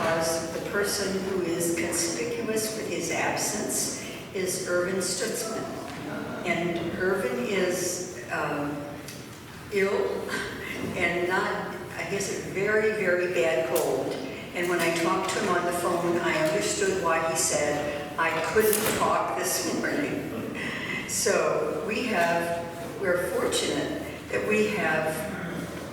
because the person who is conspicuous with his absence is Irvin Stutzman. And Irvin is ill and I guess a very, very bad cold. And when I talked to him on the phone, I understood why he said, I couldn't talk this morning. So we're fortunate that we have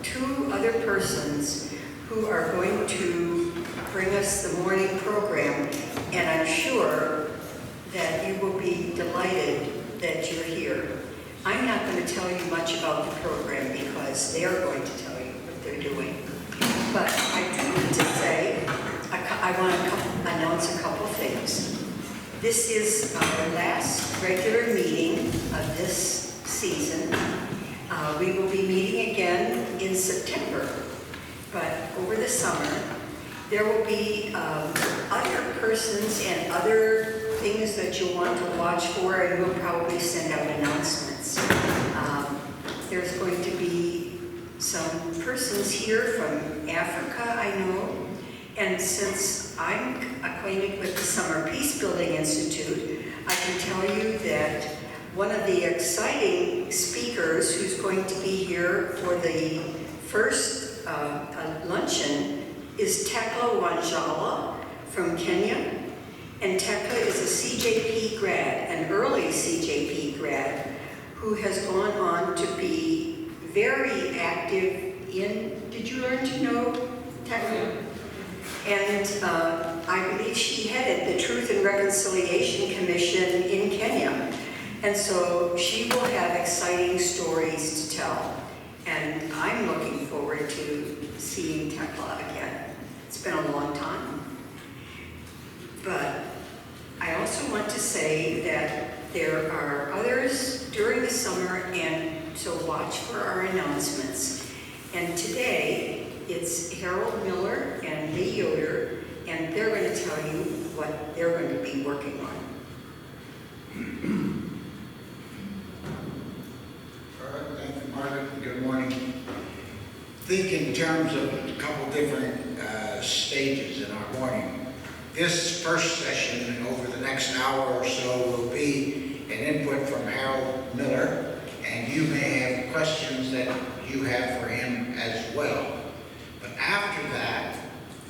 two other persons who are going to bring us the morning program, and I'm sure that you will be delighted that you're here. I'm not going to tell you much about the program because they are going to tell you what they're doing. But I do need to say, I want to announce a couple things. This is our last regular meeting of this season. We will be meeting again in September, but over the summer, there will be other persons and other things that you'll want to watch for, and we'll probably send out announcements. There's going to be some persons here from Africa, I know, and since I'm acquainted with the Summer Peace Building Institute, I can tell you that one of the exciting speakers who's going to be here for the first luncheon is Tekla Wanjala from Kenya. And Tekla is a CJP grad, an early CJP grad, who has gone on to be very active in, did you learn to know Tekla? And I believe she headed the Truth and Reconciliation Commission in Kenya. And so she will have exciting stories to tell. And I'm looking forward to seeing Tekla again. It's been a long time. But I also want to say that there are others during the summer, and so watch for our announcements. And today, it's Harold Miller and Lee Yoder, and they're going to tell you what they're going to be working on. All right, thank you, Margaret. Good morning. Think in terms of a couple different stages in our morning. This first session, over the next hour or so, will be an input from Harold Miller, and you may have questions that you have for him as well. But after that,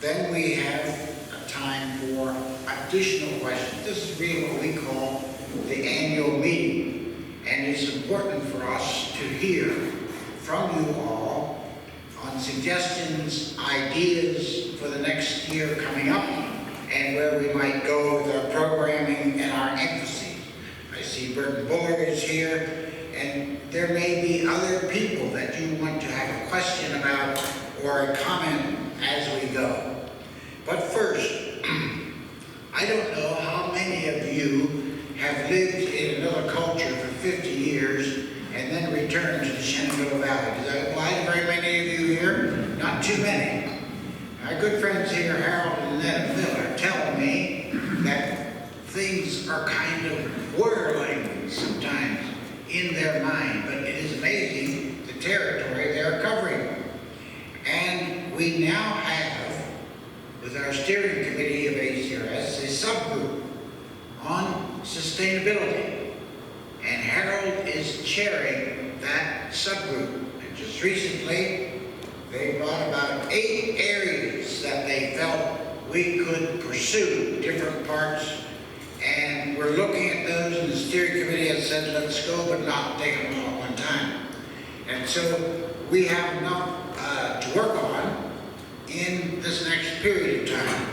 then we have a time for additional questions. This is really what we call the annual meeting, and it's important for us to hear from you all on suggestions, ideas for the next year coming up, and where we might go with our programming and our emphases. I see Burton Bullard is here, and there may be other people that you want to have a question about or a comment as we go. But first, I don't know how many of you have lived in another culture for 50 years and then returned to the Shenandoah Valley. Does that apply to very many of you here? Not too many. My good friends here, Harold and Ned Miller, tell me that things are kind of whirling sometimes in their mind, but it is amazing the territory they're covering. And we now have, with our steering committee of ACRS, a subgroup on sustainability. And Harold is chairing that subgroup. And just recently, they brought about 8 areas that they felt we could pursue, different parts. And we're looking at those, and the steering committee has said, let's go, but not take them all at one time. And so we have enough to work on in this next period of time.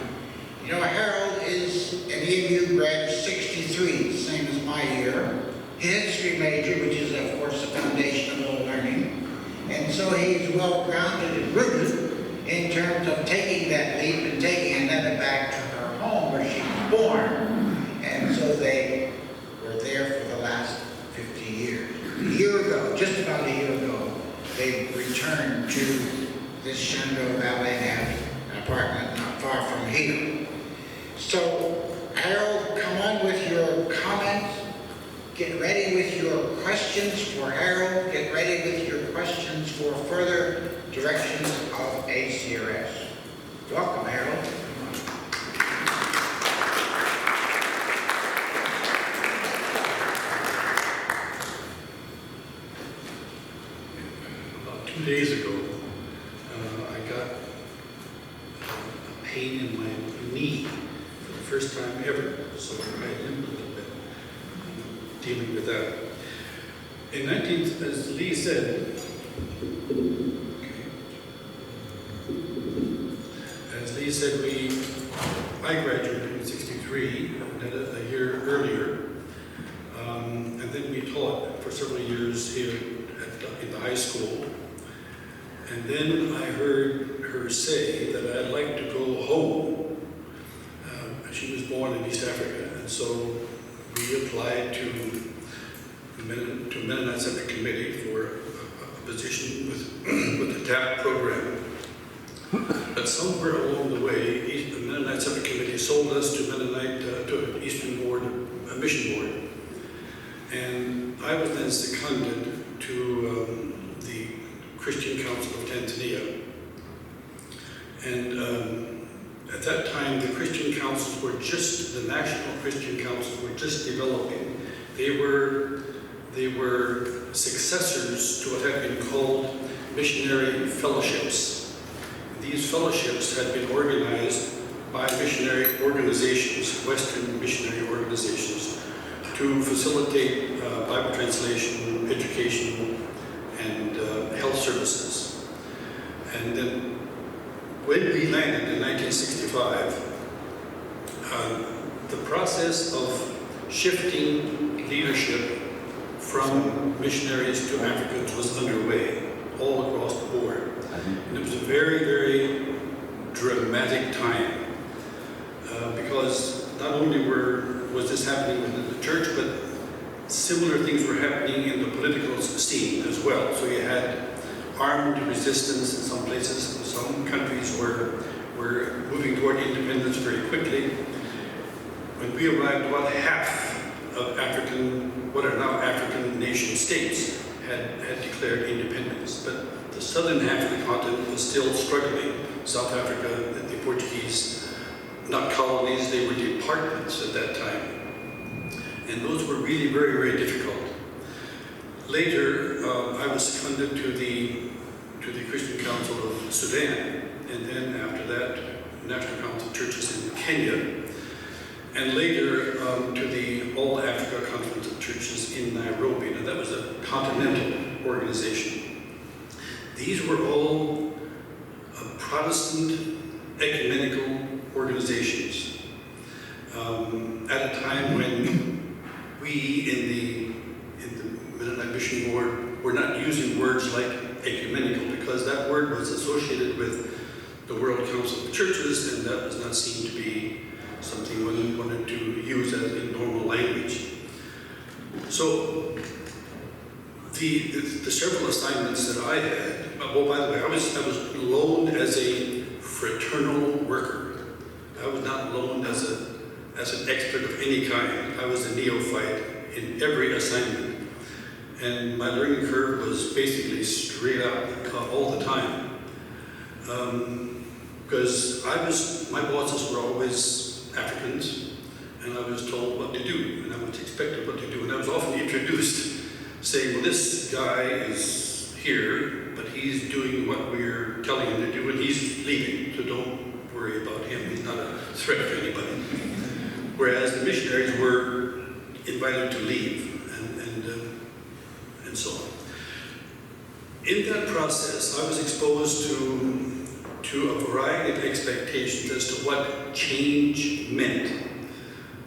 You know, Harold is an EMU grad of 63, same as my year. History major, which is, of course, the foundation of all learning. And so he's well-grounded and rooted in terms of taking that leap and taking Annetta back to her home where she was born. And so they were there for the last 50 years. A year ago, just about a year ago, they returned to this Shenandoah Valley and have an apartment not far from here. So, Harold, come on with your comments. Get ready with your questions for Harold. Get ready with your questions for further directions of ACRS. Welcome, Harold. pain in my knee for the first time ever. So I limped a little bit, dealing with that. As Lee said, I graduated in '63, a year earlier, and then we taught for several years here in the high school. And then I heard her say that I'd like to go home. She was born in East Africa, and so we applied to Mennonite Seminary Committee for a position with the TAP program. But somewhere along the way, the Mennonite Seminary Committee sold us to Eastern Board, a mission board. And I was then seconded to the Christian Council of Tanzania. And at that time, the Christian councils were the national Christian councils were just developing. They were successors to what had been called missionary fellowships. These fellowships had been organized by missionary organizations, Western missionary organizations, to facilitate Bible translation, education, and health services. And then when we landed in 1965, the process of shifting leadership from missionaries to Africans was underway all across the board. And it was a very, very dramatic time because not only was this happening within the church, but similar things were happening in the political scene as well. So you had armed resistance in some places. Some countries were moving toward independence very quickly. When we arrived, about half of what are now African nation states had declared independence. But the southern half of the continent was still struggling. South Africa, the Portuguese, not colonies, they were departments at that time. And those were really very, very difficult. Later, I was seconded to the Christian Council of Sudan, and then after that, National Council of Churches in Kenya, and later to the All Africa Conference of Churches in Nairobi. Now that was a continental organization. These were all Protestant ecumenical organizations at a time when we in the Mennonite Mission Board were not using words like ecumenical, because that word was associated with the World Council of Churches, and that was not seen to be something one wanted to use as in normal language. So the several assignments that I had, well, by the way, I was loaned as a fraternal worker. I was not loaned as an expert of any kind. I was a neophyte in every assignment. And my learning curve was basically straight up all the time. Because my bosses were always Africans, and I was told what to do, and I was expected what to do. And I was often introduced saying, well, this guy is here, but he's doing what we're telling him to do, and he's leaving, so don't worry about him. He's not a threat to anybody. Whereas the missionaries were invited to leave, and so on. In that process, I was exposed to a variety of expectations as to what change meant.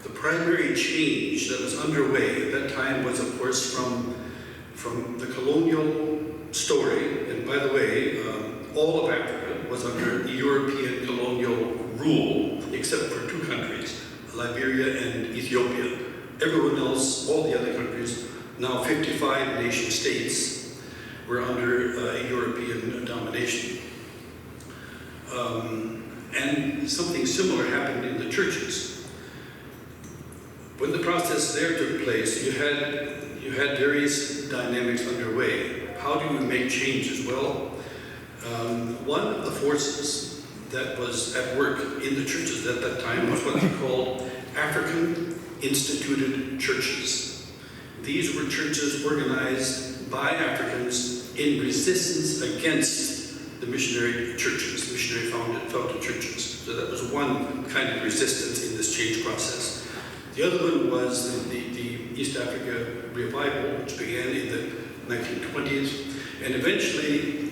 The primary change that was underway at that time was, of course, from the colonial story. And by the way, all of Africa was under European colonial rule, except for two countries, Liberia and Ethiopia. Everyone else, all the other countries, now 55 nation states, were under European domination. And something similar happened in the churches. When the process there took place, you had various dynamics underway. How do you make changes? Well, one of the forces that was at work in the churches at that time was what they called African instituted churches. These were churches organized by Africans in resistance against the missionary churches, missionary founded churches. So that was one kind of resistance in this change process. The other one was the East Africa revival, which began in the 1920s and eventually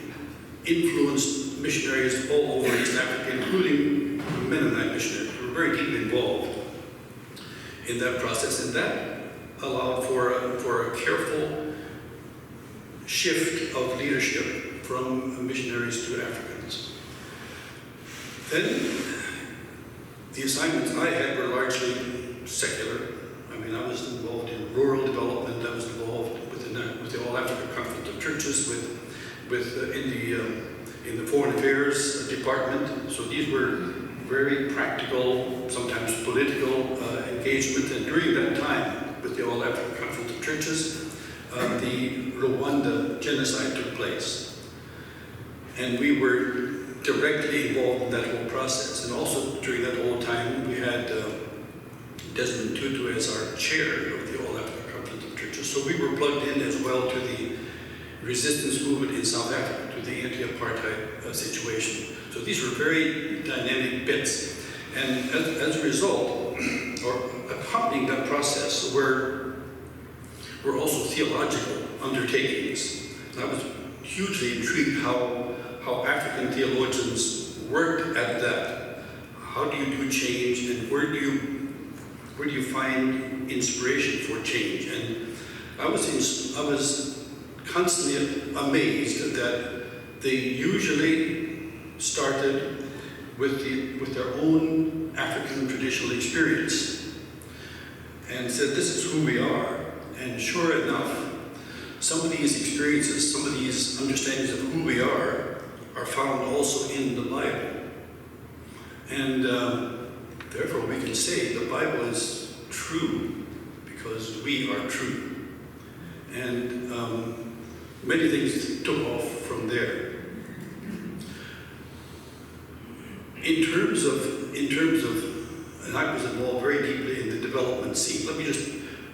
influenced missionaries all over East Africa, including Mennonite missionaries who were very deeply involved in that process. And that allowed for a careful shift of leadership from missionaries to Africans. Then the assignments I had were largely secular. I mean, I was involved in rural development. I was involved with the All Africa Conference of Churches, in the Foreign Affairs Department. So these were very practical, sometimes political engagement. And during that time, with the All Africa Conference of Churches, the Rwanda genocide took place, and we were directly involved in that whole process. And also during that whole time, we had Desmond Tutu as our chair of the All Africa Conference of Churches. So we were plugged in as well to the resistance movement in South Africa, to the anti-apartheid situation. So these were very dynamic bits. And as a result, or accompanying that process, were also theological undertakings. And I was hugely intrigued how African theologians worked at that. How do you do change, and where do you find inspiration for change? And I was constantly amazed that they usually started with their own African traditional experience and said, this is who we are. And sure enough, some of these experiences, some of these understandings of who we are found also in the Bible. And therefore we can say the Bible is true because we are true. And many things took off from there. In terms of, and I was involved very deeply in the development scene. Let me just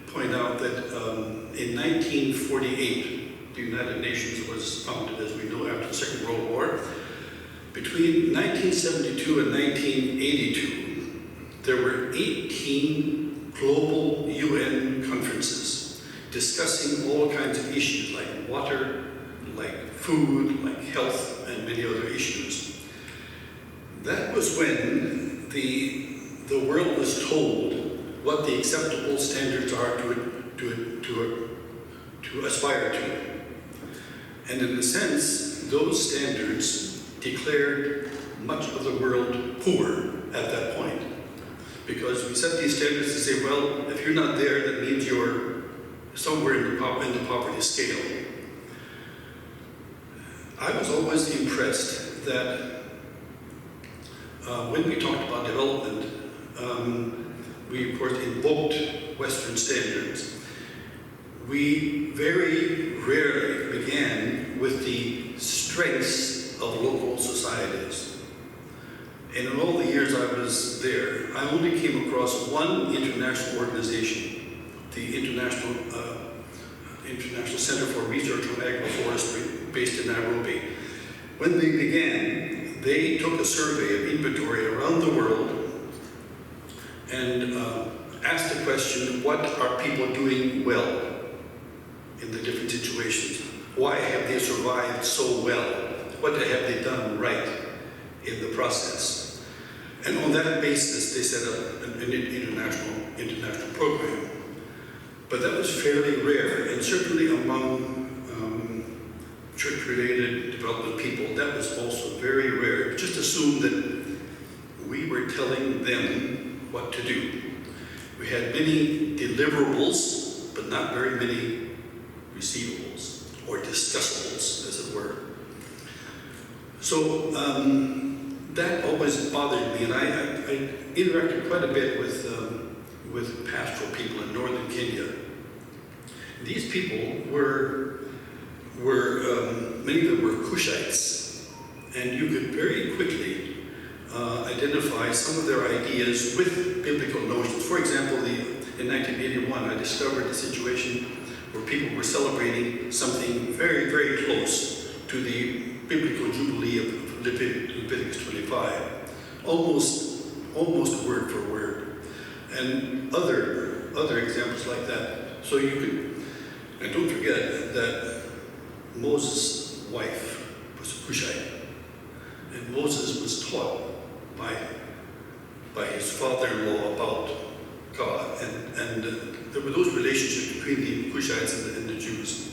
point out that in 1948, the United Nations was founded, as we know, after the Second World War. Between 1972 and 1982, there were 18 global UN conferences discussing all kinds of issues like water, like food, like health, and many other issues. That was when the world was told what the acceptable standards are to aspire to. And in a sense, those standards declared much of the world poor at that point. Because we set these standards to say, well, if you're not there, that means you're somewhere in the poverty scale. I was always impressed that when we talked about development, we of course invoked Western standards. We very rarely began with the strengths of local societies. And in all the years I was there, I only came across one international organization, the International Center for Research on Agroforestry, based in Nairobi. When they began, they took a survey of inventory around the world and asked the question, what are people doing well in the different situations? Why have they survived so well? What have they done right in the process? And on that basis, they set up an international program. But that was fairly rare, and certainly among church-related development people, that was also very rare. Just assumed that we were telling them what to do. We had many deliverables, but not very many receivables, or discussables, as it were. So that always bothered me, and I interacted quite a bit with pastoral people in northern Kenya. These people were many of them were Cushites, and you could very quickly identify some of their ideas with biblical notions. For example, in 1981, I discovered a situation where people were celebrating something very, very close to the biblical jubilee of Leviticus 25. almost word for word, and other examples like that. So you could, and don't forget that Moses' wife was a Cushite, and Moses was taught by his father-in-law about God, and there were those relationships between the Cushites and the Jews.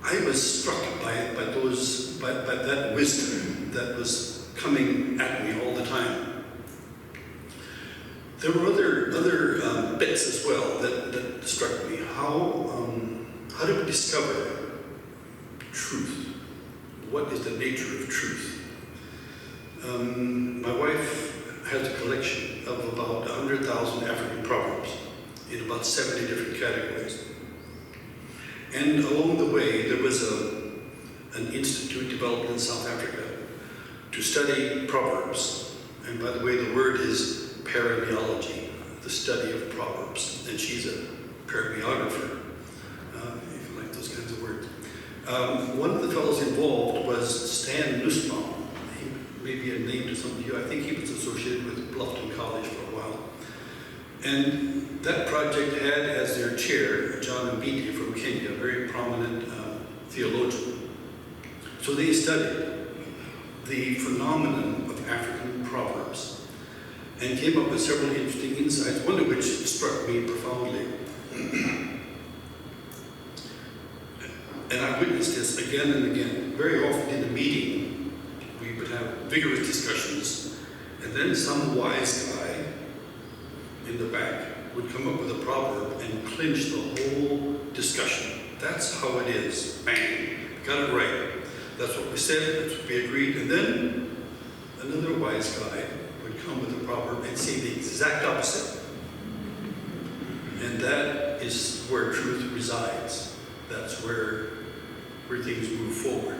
I was struck by that wisdom that was coming at me all the time. There were other bits as well that struck me. How do we discover truth? What is the nature of truth? My wife has a collection of about 100,000 African proverbs in about 70 different categories. And along the way, there was an institute developed in South Africa to study proverbs. And by the way, the word is paraneology, the study of proverbs. And she's a parameographer, if you like those kinds of words. One of the fellows involved was Stan Nussbaum. He may be a name to some of you. I think he was associated with Bluffton College for a while. And that project had as their chair John Mbiti from Kenya, a very prominent theologian. So they studied the phenomenon of African proverbs and came up with several interesting insights, one of which struck me profoundly. And I witnessed this again and again. Very often in a meeting, we would have vigorous discussions, and then some wise guy in the back would come up with a proverb and clinch the whole discussion. That's how it is. Bang. Got it right. That's what we said, that's what we agreed. And then another wise guy would come with a proverb and say the exact opposite. And that is where truth resides. That's where things move forward.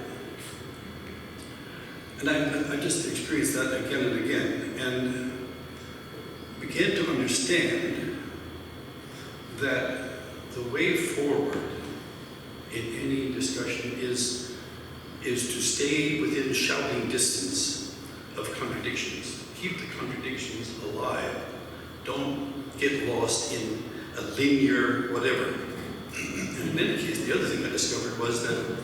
And I just experienced that again and again, and began to understand that the way forward in any discussion is to stay within shouting distance of contradictions. Keep the contradictions alive. Don't get lost in a linear whatever. And in any case, the other thing I discovered was that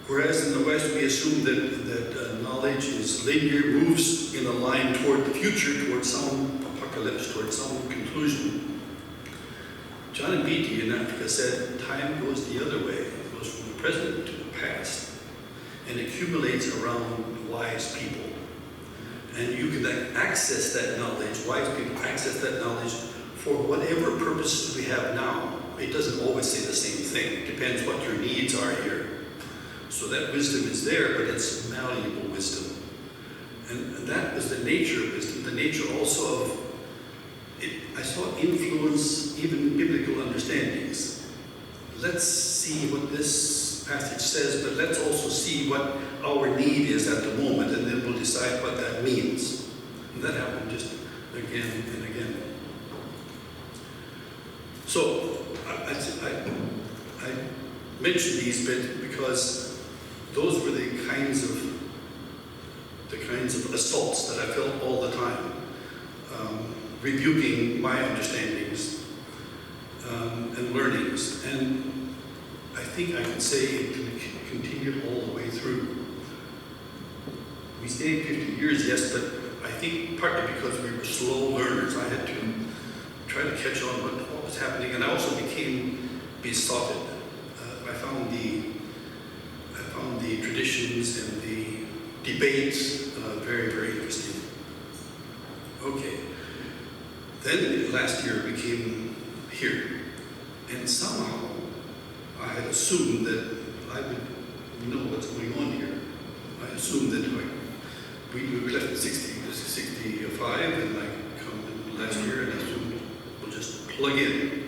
whereas in the West we assume that knowledge is linear, moves in a line toward the future, toward some apocalypse, toward some conclusion, John Mbiti in Africa said time goes the other way. It goes from the present to the past and accumulates around wise people. And you can access that knowledge, wise people access that knowledge for whatever purposes we have now. It doesn't always say the same thing. It depends what your needs are here. So that wisdom is there, but it's malleable wisdom. And that was the nature of wisdom, the nature also of it. I saw it influence even biblical understandings. Let's see what this passage says, but let's also see what our need is at the moment, and then we'll decide what that means. And that happened just again and again. So I mention these bits because those were the kinds of assaults that I felt all the time, rebuking my understandings and learnings. And I think I can say it continued all the way through. We stayed 50 years, yes, but I think partly because we were slow learners, I had to try to catch on what was happening, and I also became besotted. I found the traditions and the debates very, very interesting. Okay. Then last year we came here, and somehow I had assumed that I would know what's going on here. I assumed that we left at 65, and I come last year, and I assumed we'll just plug in.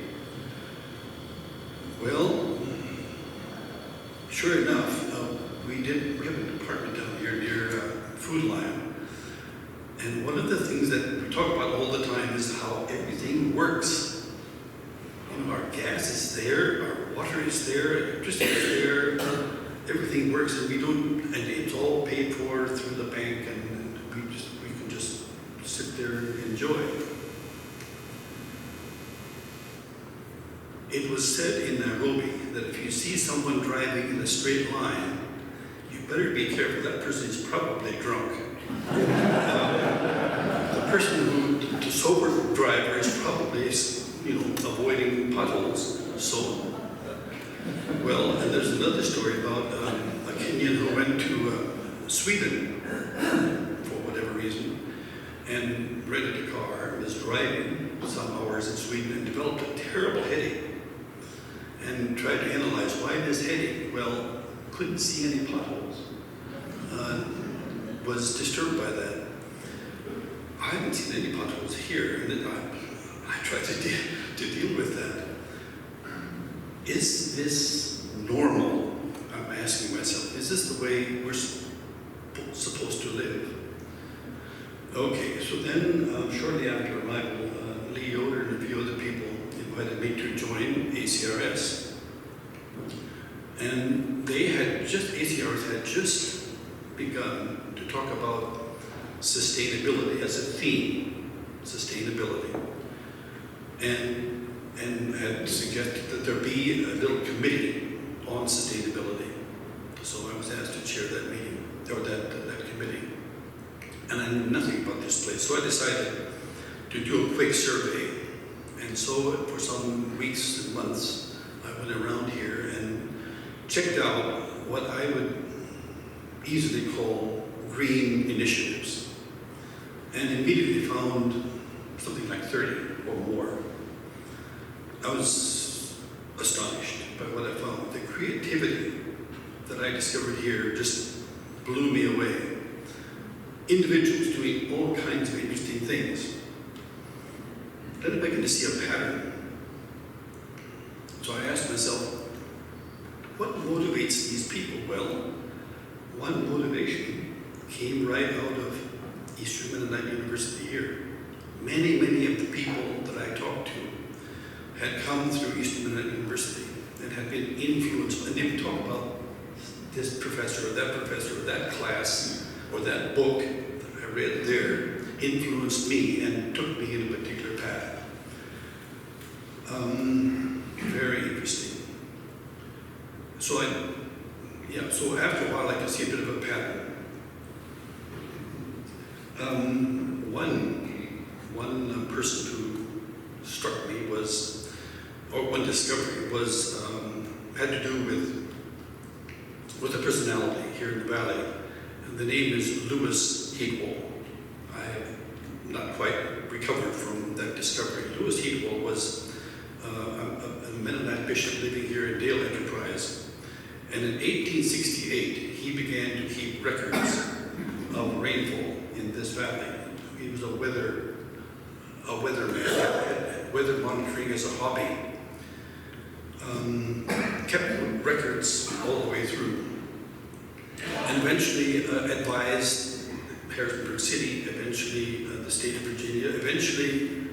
Well, sure enough, we have a department down here near Food Line, and one of the things that we talk about all the time is how everything works. You know, our gas is there, our water is there, electricity is there, everything works. works, and and it's all paid for through the bank, and we can just sit there and enjoy. It was said in Nairobi that if you see someone driving in a straight line, you better be careful. That person is probably drunk. The person the sober driver is probably, avoiding potholes. So, well, and there's another story about a Kenyan who went to Sweden for whatever reason and rented a car, was driving some hours in Sweden and developed a terrible headache and tried to analyze why this headache. Well, couldn't see any potholes. Was disturbed by that. I haven't seen any potholes here, and then I tried to deal with that. Is this normal? I'm asking myself, is this the way we're supposed to live? Okay, so then shortly after arrival, Lee Yoder and a few other people invited me to join ACRS. And ACRS had just begun to talk about sustainability as a theme, sustainability. And had suggested that there be a little committee on sustainability. So I was asked to chair that meeting, or that committee. And I knew nothing about this place, so I decided to do a quick survey. And so for some weeks and months, I went around here and checked out what I would easily call green initiatives. And immediately found something like 30 or more. I was astonished by what I found. The creativity that I discovered here just blew me away. Individuals doing all kinds of interesting things. Then I began to see a pattern. So I asked myself, what motivates these people? Well, one motivation came right out of Eastern Mennonite University here. Many of the people that I talked to had come through Eastern Mennonite University and had been influenced, and they would talk about this professor or that class or that book that I read there influenced me and took me in a particular path. Very interesting. So after a while I could see a bit of a pattern. One person who struck me one discovery had to do with a personality here in the valley. And the name is Lewis Heatwall. I have not quite recovered from that discovery. Lewis Heatwall was a Mennonite bishop living here in Dale Enterprise. And in 1868, he began to keep records of rainfall in this valley. He was a weatherman, weather monitoring as a hobby. Kept records all the way through. And eventually advised Harrisburg City, eventually the state of Virginia, eventually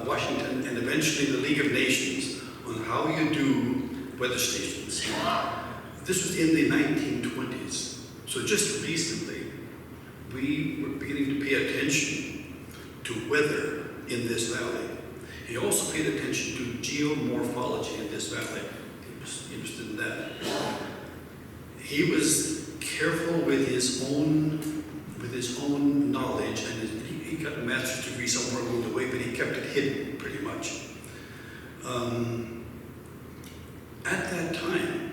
Washington, and eventually the League of Nations on how you do weather stations. This was in the 1920s. So just recently, we were beginning to pay attention to weather in this valley. He also paid attention to geomorphology in this valley. He was interested in that. He was careful with his own knowledge, and he got a master's degree somewhere along the way, but he kept it hidden pretty much. At that time,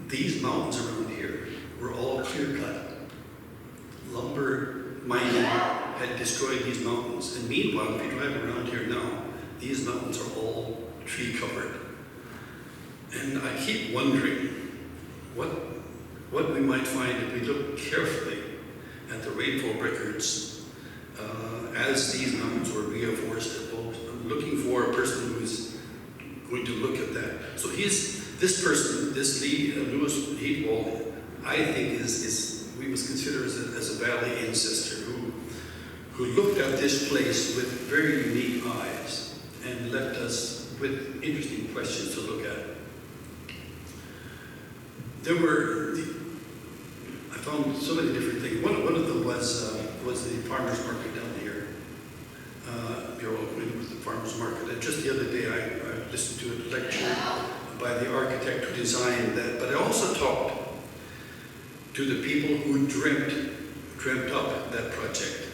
these mountains around here were all clear-cut. Lumber mining had destroyed these mountains. And meanwhile, if you drive around here now, these mountains are all tree-covered. And I keep wondering what we might find if we look carefully at the rainfall records as these mountains were reforested. Well, I'm looking for a person who's going to look at that. So this person, this Lewis Heatwall, I think we must consider as a valley ancestor who looked at this place with very unique eyes and left us with interesting questions to look at. I found so many different things. One of them was the farmer's market down here. You're all familiar with the farmer's market. And just the other day, I listened to a lecture by the architect who designed that. But I also talked to the people who dreamt up that project,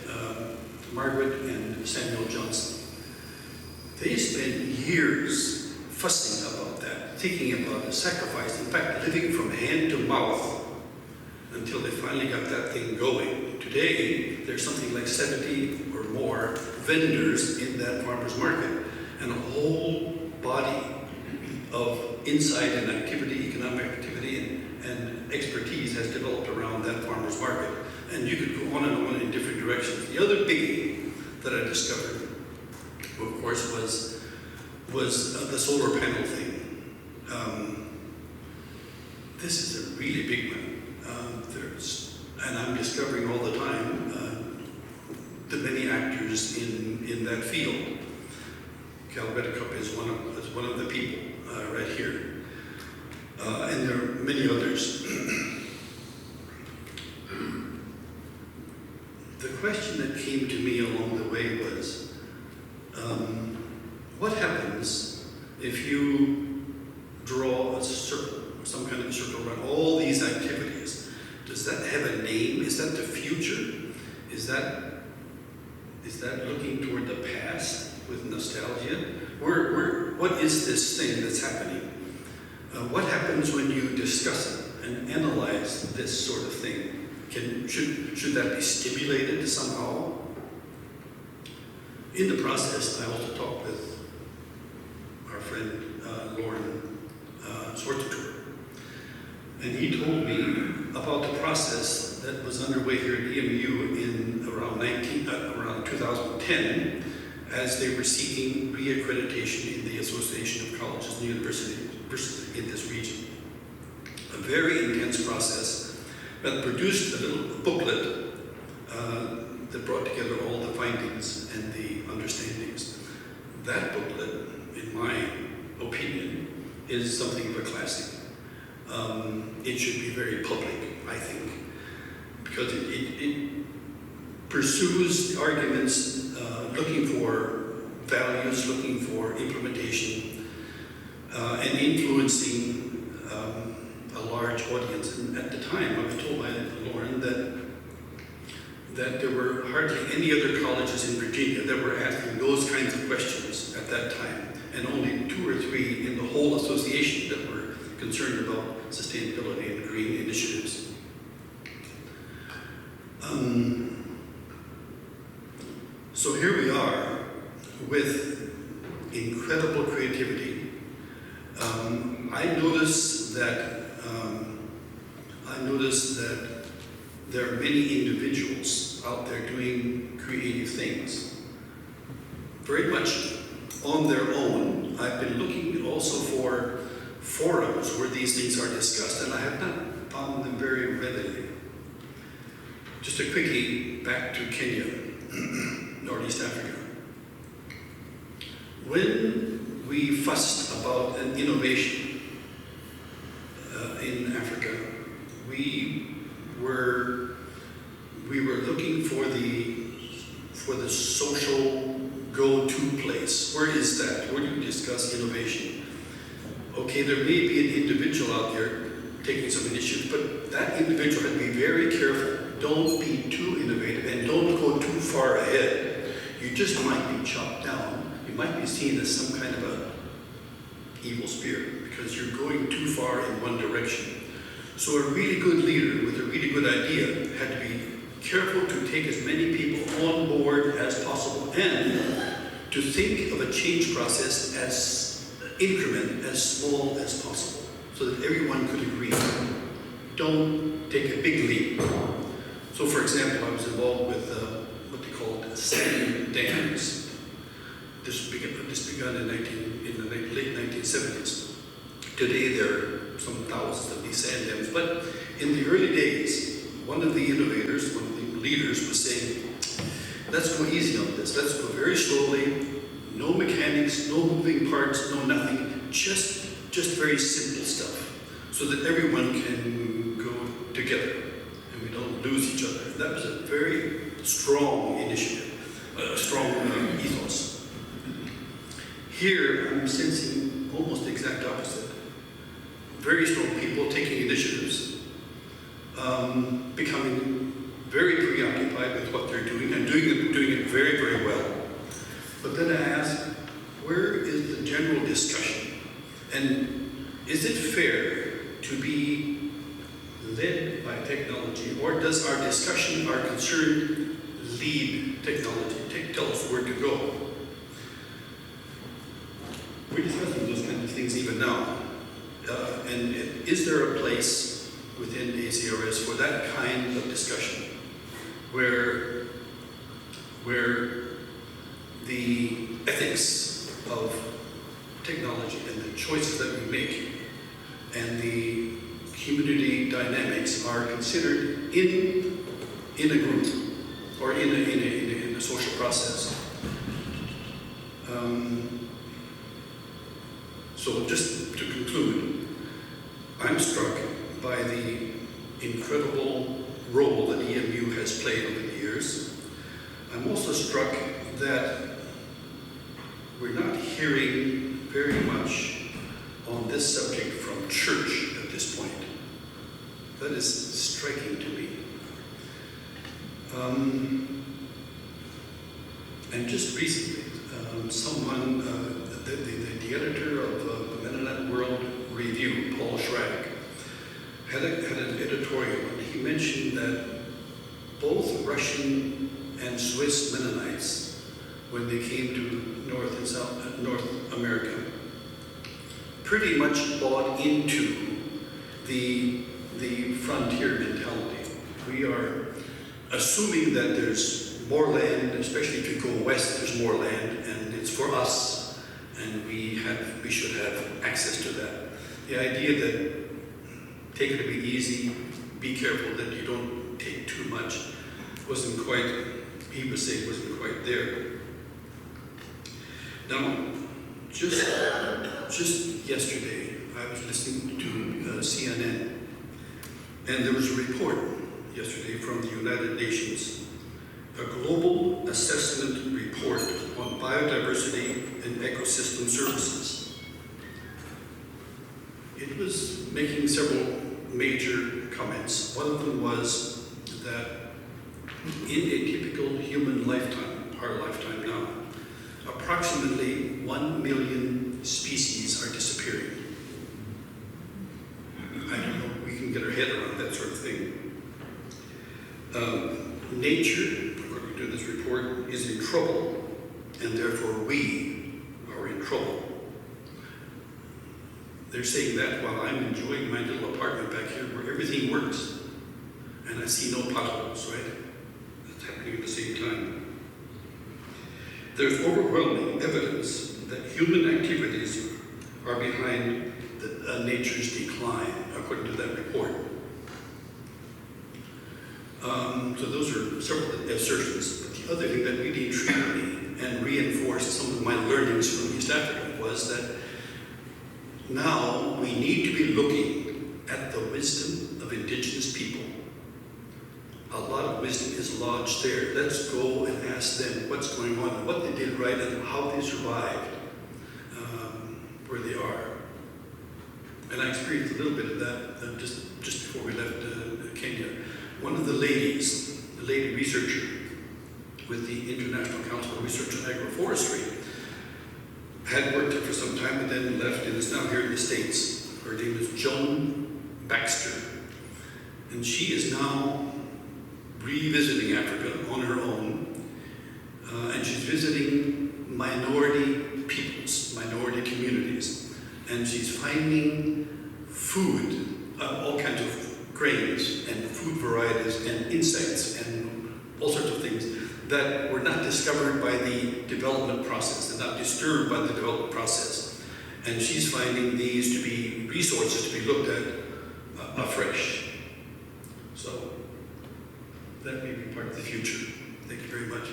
Margaret and Samuel Johnson. They spent years fussing about that, thinking about the sacrifice, in fact, living from hand to mouth until they finally got that thing going. Today, there's something like 70 or more vendors in that farmer's market, and a whole body of insight and activity, economic activity, and expertise has developed around that farmer's market. And you could go on and on in different directions. The other biggie that I discovered, of course, was the solar panel thing. This is a really big one. And I'm discovering all the time the many actors in that field. Cal Reddecup is one of the people right here. And there are many others. The question that came to me along the way was, what happens if you draw a circle, or some kind of circle around all these activities? Does that have a name? Is that the future? Is that looking toward the past with nostalgia? What is this thing that's happening? What happens when you discuss it and analyze this sort of thing? Should that be stimulated somehow? In the process, I also talked with our friend Lauren Sortatur, and he told me about the process that was underway here at EMU in around 2010, as they were seeking reaccreditation in the Association of Colleges and Universities in this region. A very intense process that produced a little booklet that brought together all the findings and the understandings. That booklet, in my opinion, is something of a classic. It should be very public, I think, because it pursues arguments looking for values, looking for implementation, and influencing a large audience. And at the time, I was told by Lauren that there were hardly any other colleges in Virginia that were asking those kinds of questions at that time, and only 2 or 3 in the whole association that were concerned about sustainability and green initiatives. So here we are with incredible creativity. I noticed that there are many individuals out there doing creative things, very much on their own. I've been looking also for forums where these things are discussed, and I have not found them very readily. Just a quickie back to Kenya, Northeast Africa. When we fussed about an innovation in Africa, we were looking for the social go-to place. Where is that? Where do you discuss innovation? Okay, there may be an individual out there taking some initiative, but that individual had to be very careful. Don't be too innovative and don't go too far ahead. You just might be chopped down. You might be seen as some kind of a evil spirit because you're going too far in one direction. So a really good leader with a really good idea had to be careful to take as many people on board as possible and to think of a change process as increment as small as possible so that everyone could agree. Don't take a big leap. So for example, I was involved with what they called sand dams. This began in the late 1970s. Today there are some thousands of these sand dams, but in the early days, one of the innovators, one of the leaders was saying, let's go easy on this, let's go very slowly, no mechanics, no moving parts, no nothing, just very simple stuff. so that everyone can go together and we don't lose each other. And that was a very strong initiative, a strong ethos. Here, I'm sensing almost the exact opposite. Very strong people taking initiatives, becoming very preoccupied with what they're doing and doing it very, very well. But then I ask, where is the general discussion? And is it fair to be led by technology, or does our discussion, our concern, lead technology? Tell us where to go. We're discussing those kinds of things even now. And is there a place within ACRS for that kind of discussion where the ethics of technology and the choices that we make and the community dynamics are considered in a group or in a social process? So just to conclude, I'm struck by the incredible role that EMU has played over the years. I'm also struck that we're not hearing very much on this subject from church at this point. That is striking to me. And just recently, someone, the editor of Mennonite World Review, Paul Schrag, had an editorial, and he mentioned that both Russian and Swiss Mennonites, when they came to North America, pretty much bought into the frontier mentality. We are assuming that there's more land, especially if you go west, there's more land, and it's for us, and we should have access to that. The idea that take it to be easy, be careful that you don't take too much, wasn't quite there. Now, just yesterday, I was listening to CNN, and there was a report yesterday from the United Nations, a global assessment report on biodiversity and ecosystem services. It was making several major comments. One of them was that in a typical human lifetime, our lifetime now, approximately 1 million species are disappearing. I don't know, we can get our head around that sort of thing. Nature, according to this report, is in trouble, and therefore we are in trouble. They're saying that while I'm enjoying my little apartment back here where everything works, and I see no potholes, right? That's happening at the same time. There's overwhelming evidence that human activities are behind nature's decline, according to that report. So those are several assertions. But the other thing that really intrigued me and reinforced some of my learnings from East Africa was that now we need to be looking at the wisdom of indigenous people. A lot of wisdom is lodged there. Let's go and ask them what's going on, what they did right, and how they survived where they are. And I experienced a little bit of that just before we left Kenya. One of the lady researcher with the International Council of Research on Agroforestry, had worked there for some time and then left and is now here in the States. Her name is Joan Baxter. And she is now revisiting Africa on her own. And she's visiting minority peoples, minority communities. And she's finding food, all kinds of grains and food varieties and insects and all sorts of things that were not discovered by the development process and not disturbed by the development process. And she's finding these to be resources to be looked at afresh. So that may be part of the future. Thank you very much.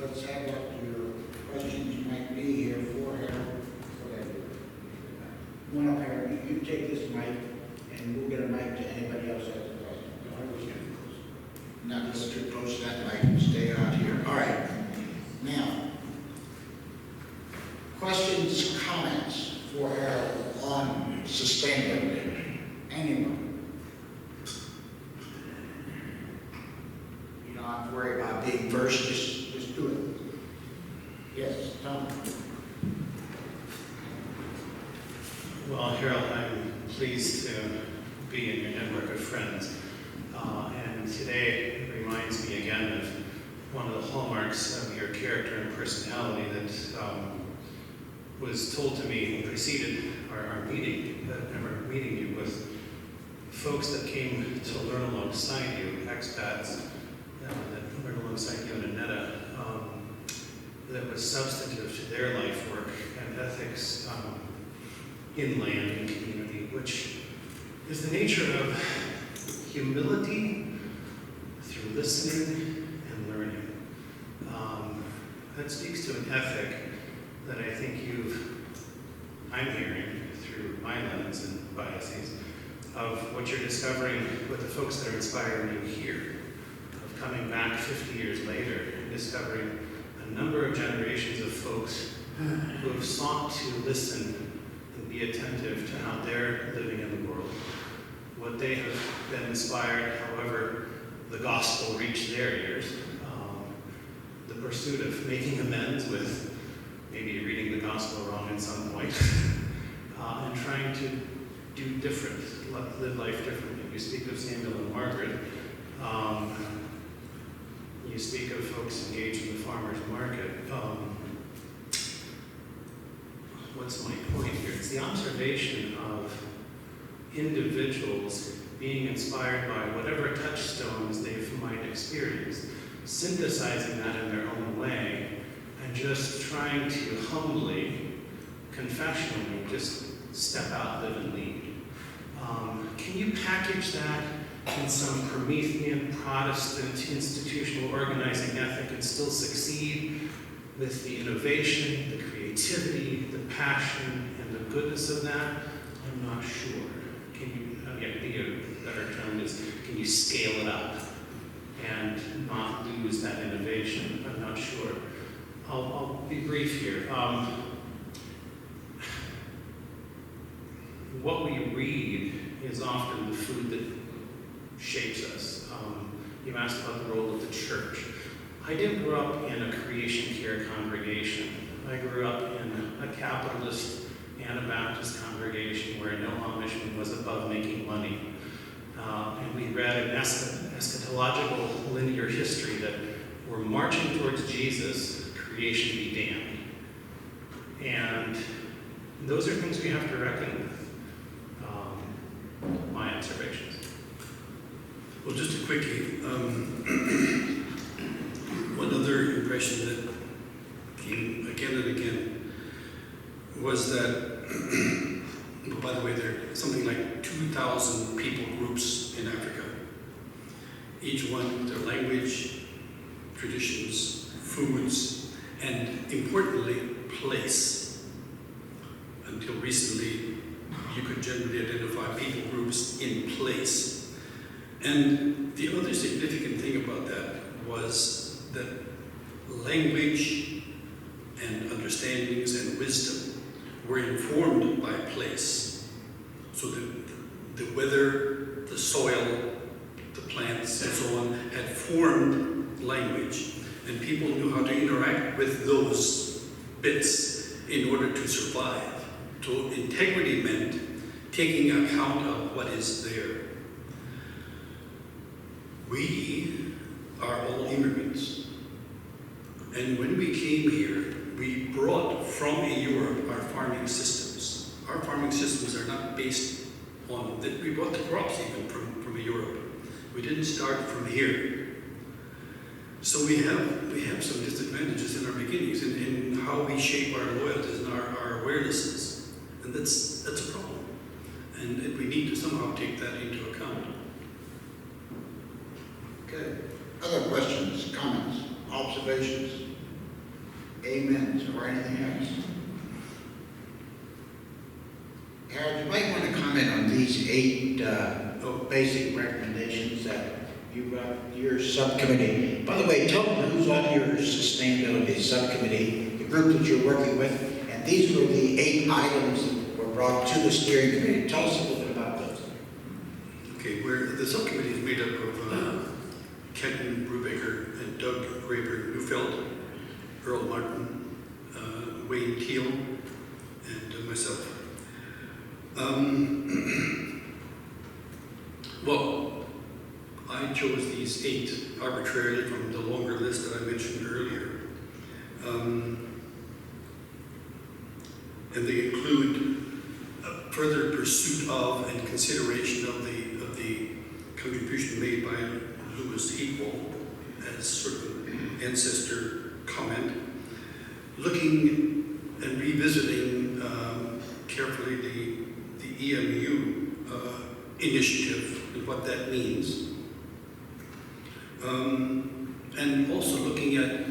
let's have what your questions might be here for Harold. One up here, you take this mic, and we'll get a mic to anybody else that has a question. Not go too close to that mic, stay out here. All right. Now, questions, comments for Harold on sustainability? Anyone? You don't have to worry about being first, just do it. Yes, Tom? Well, Harold, I'm pleased to be in your network of friends. And today reminds me again of one of the hallmarks of your character and personality that was told to me and preceded our meeting, meeting you with folks that came to learn alongside you, expats that learned alongside you in Annetta, that was substantive to their life work and ethics in land and community, which is the nature of humility through listening and learning. That speaks to an ethic that I think I'm hearing through my lens and biases of what you're discovering with the folks that are inspiring you here, of coming back 50 years later and discovering a number of generations of folks who have sought to listen and be attentive to how they're living in the world, what they have been inspired, however the gospel reached their ears, the pursuit of making amends with maybe reading the gospel wrong at some point, and trying to do different, live life differently. You speak of Samuel and Margaret. You speak of folks engaged in the farmer's market. What's my point here? It's the observation of individuals being inspired by whatever touchstones they might experience, synthesizing that in their own way, and just trying to humbly, confessionally, just step out, live, and lead. Can you package that in some Promethean, Protestant, institutional organizing ethic and still succeed with the innovation, the creativity, the passion, and the goodness of that? I'm not sure. Can you, a better term is, can you scale it up and not lose that innovation? I'm not sure. I'll be brief here. What we read is often the food that shapes us. You asked about the role of the church. I didn't grow up in a creation care congregation. I grew up in a capitalist Anabaptist congregation where no Amishman was above making money. And we read an eschatological linear history that we're marching towards Jesus, creation be damned. And those are things we have to reckon with. My observations. Well, just to quickly, one other impression that came again and again was that, well, by the way, there are something like 2,000 people groups in Africa. Each one, their language, traditions, foods, and importantly, place. Until recently, you could generally identify people groups in place. And the other significant thing about that was that language and understandings and wisdom were informed by place. So the weather, the soil, the plants, and so on had formed language, and people knew how to interact with those bits in order to survive. So integrity meant taking account of what is there. We are all immigrants. And when we came here, we brought from Europe our farming systems. Our farming systems are not based on that. We brought the crops even from Europe. We didn't start from here. So we have some disadvantages in our beginnings in how we shape our loyalties and our awarenesses. And that's a problem. And we need to somehow take that into account. Okay. Other questions, comments, observations? Amens or anything else? Harold, you might want to comment on these 8 basic recommendations that you brought your subcommittee. By the way, tell them who's on your sustainability subcommittee, the group that you're working with, and these were the 8 items that were brought to the steering committee. Tell us a little bit about those. Okay, the subcommittee is made up of Kenton Brubaker and Doug Graber Neufeld, Earl Martin, Wayne Teal, and myself. Well, I chose these 8 arbitrarily from the longer list that I mentioned earlier. And they include a further pursuit of and consideration of the contribution made by Louis Equal as sort of an ancestor comment, looking and revisiting carefully the EMU initiative and what that means. And also looking at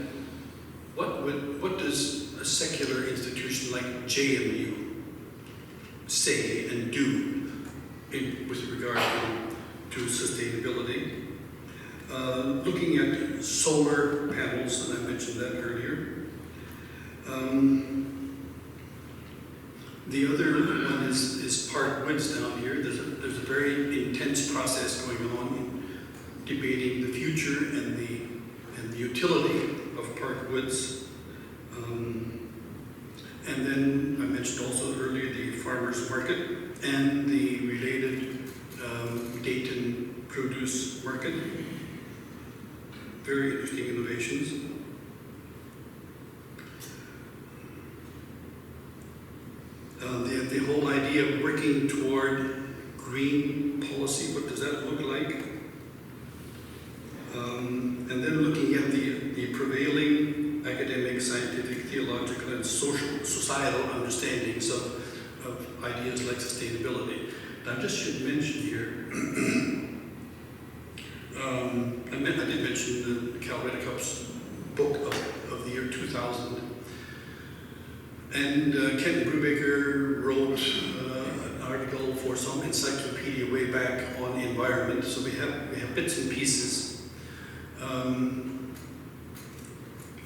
what does a secular institution like JMU say and do with regard to sustainability. Looking at solar panels, and I mentioned that earlier. The other one is Park Woods down here. There's a very intense process going on in debating the future and the utility of Park Woods. And then I mentioned also earlier the farmers market and the related Dayton produce market. Very interesting innovations. The whole idea of working toward green policy, what does that look like? And then looking at the prevailing academic, scientific, theological, and societal understandings of ideas like sustainability. And I just should mention here, I did mention the Cal Redicup's book of the year 2000. And Kenton Brubaker wrote an article for some encyclopedia way back on the environment. So we have bits and pieces.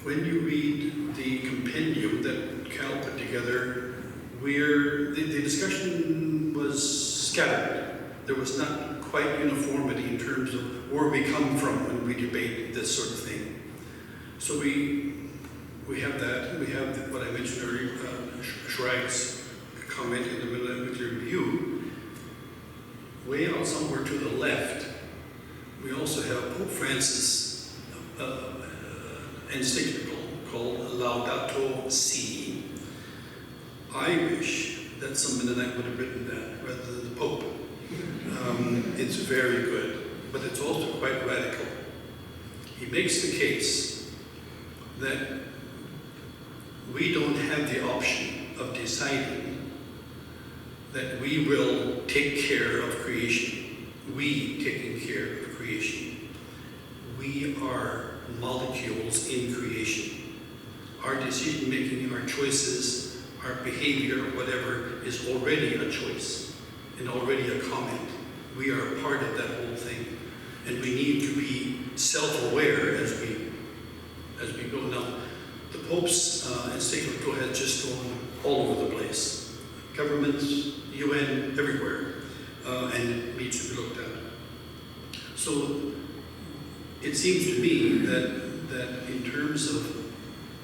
When you read the compendium that Cal put together, the discussion was scattered. There was not quite uniformity in terms of where we come from when we debate this sort of thing. So we have that. We have what I mentioned earlier, Schreig's comment in the middle with your review. Way out somewhere to the left, we also have Pope Francis' encyclical called Laudato Si. I wish that someone tonight would have written that rather than the Pope. It's very good, but it's also quite radical. He makes the case that we don't have the option of deciding that we will take care of creation. We taking care of creation. We are molecules in creation. Our decision making, our choices, our behavior, whatever, is already a choice and already a comment. We are a part of that whole thing. And we need to be self-aware as we go. Now, the Pope's encyclical has just gone all over the place. Governments, UN, everywhere. And it needs to be looked at. So it seems to me that in terms of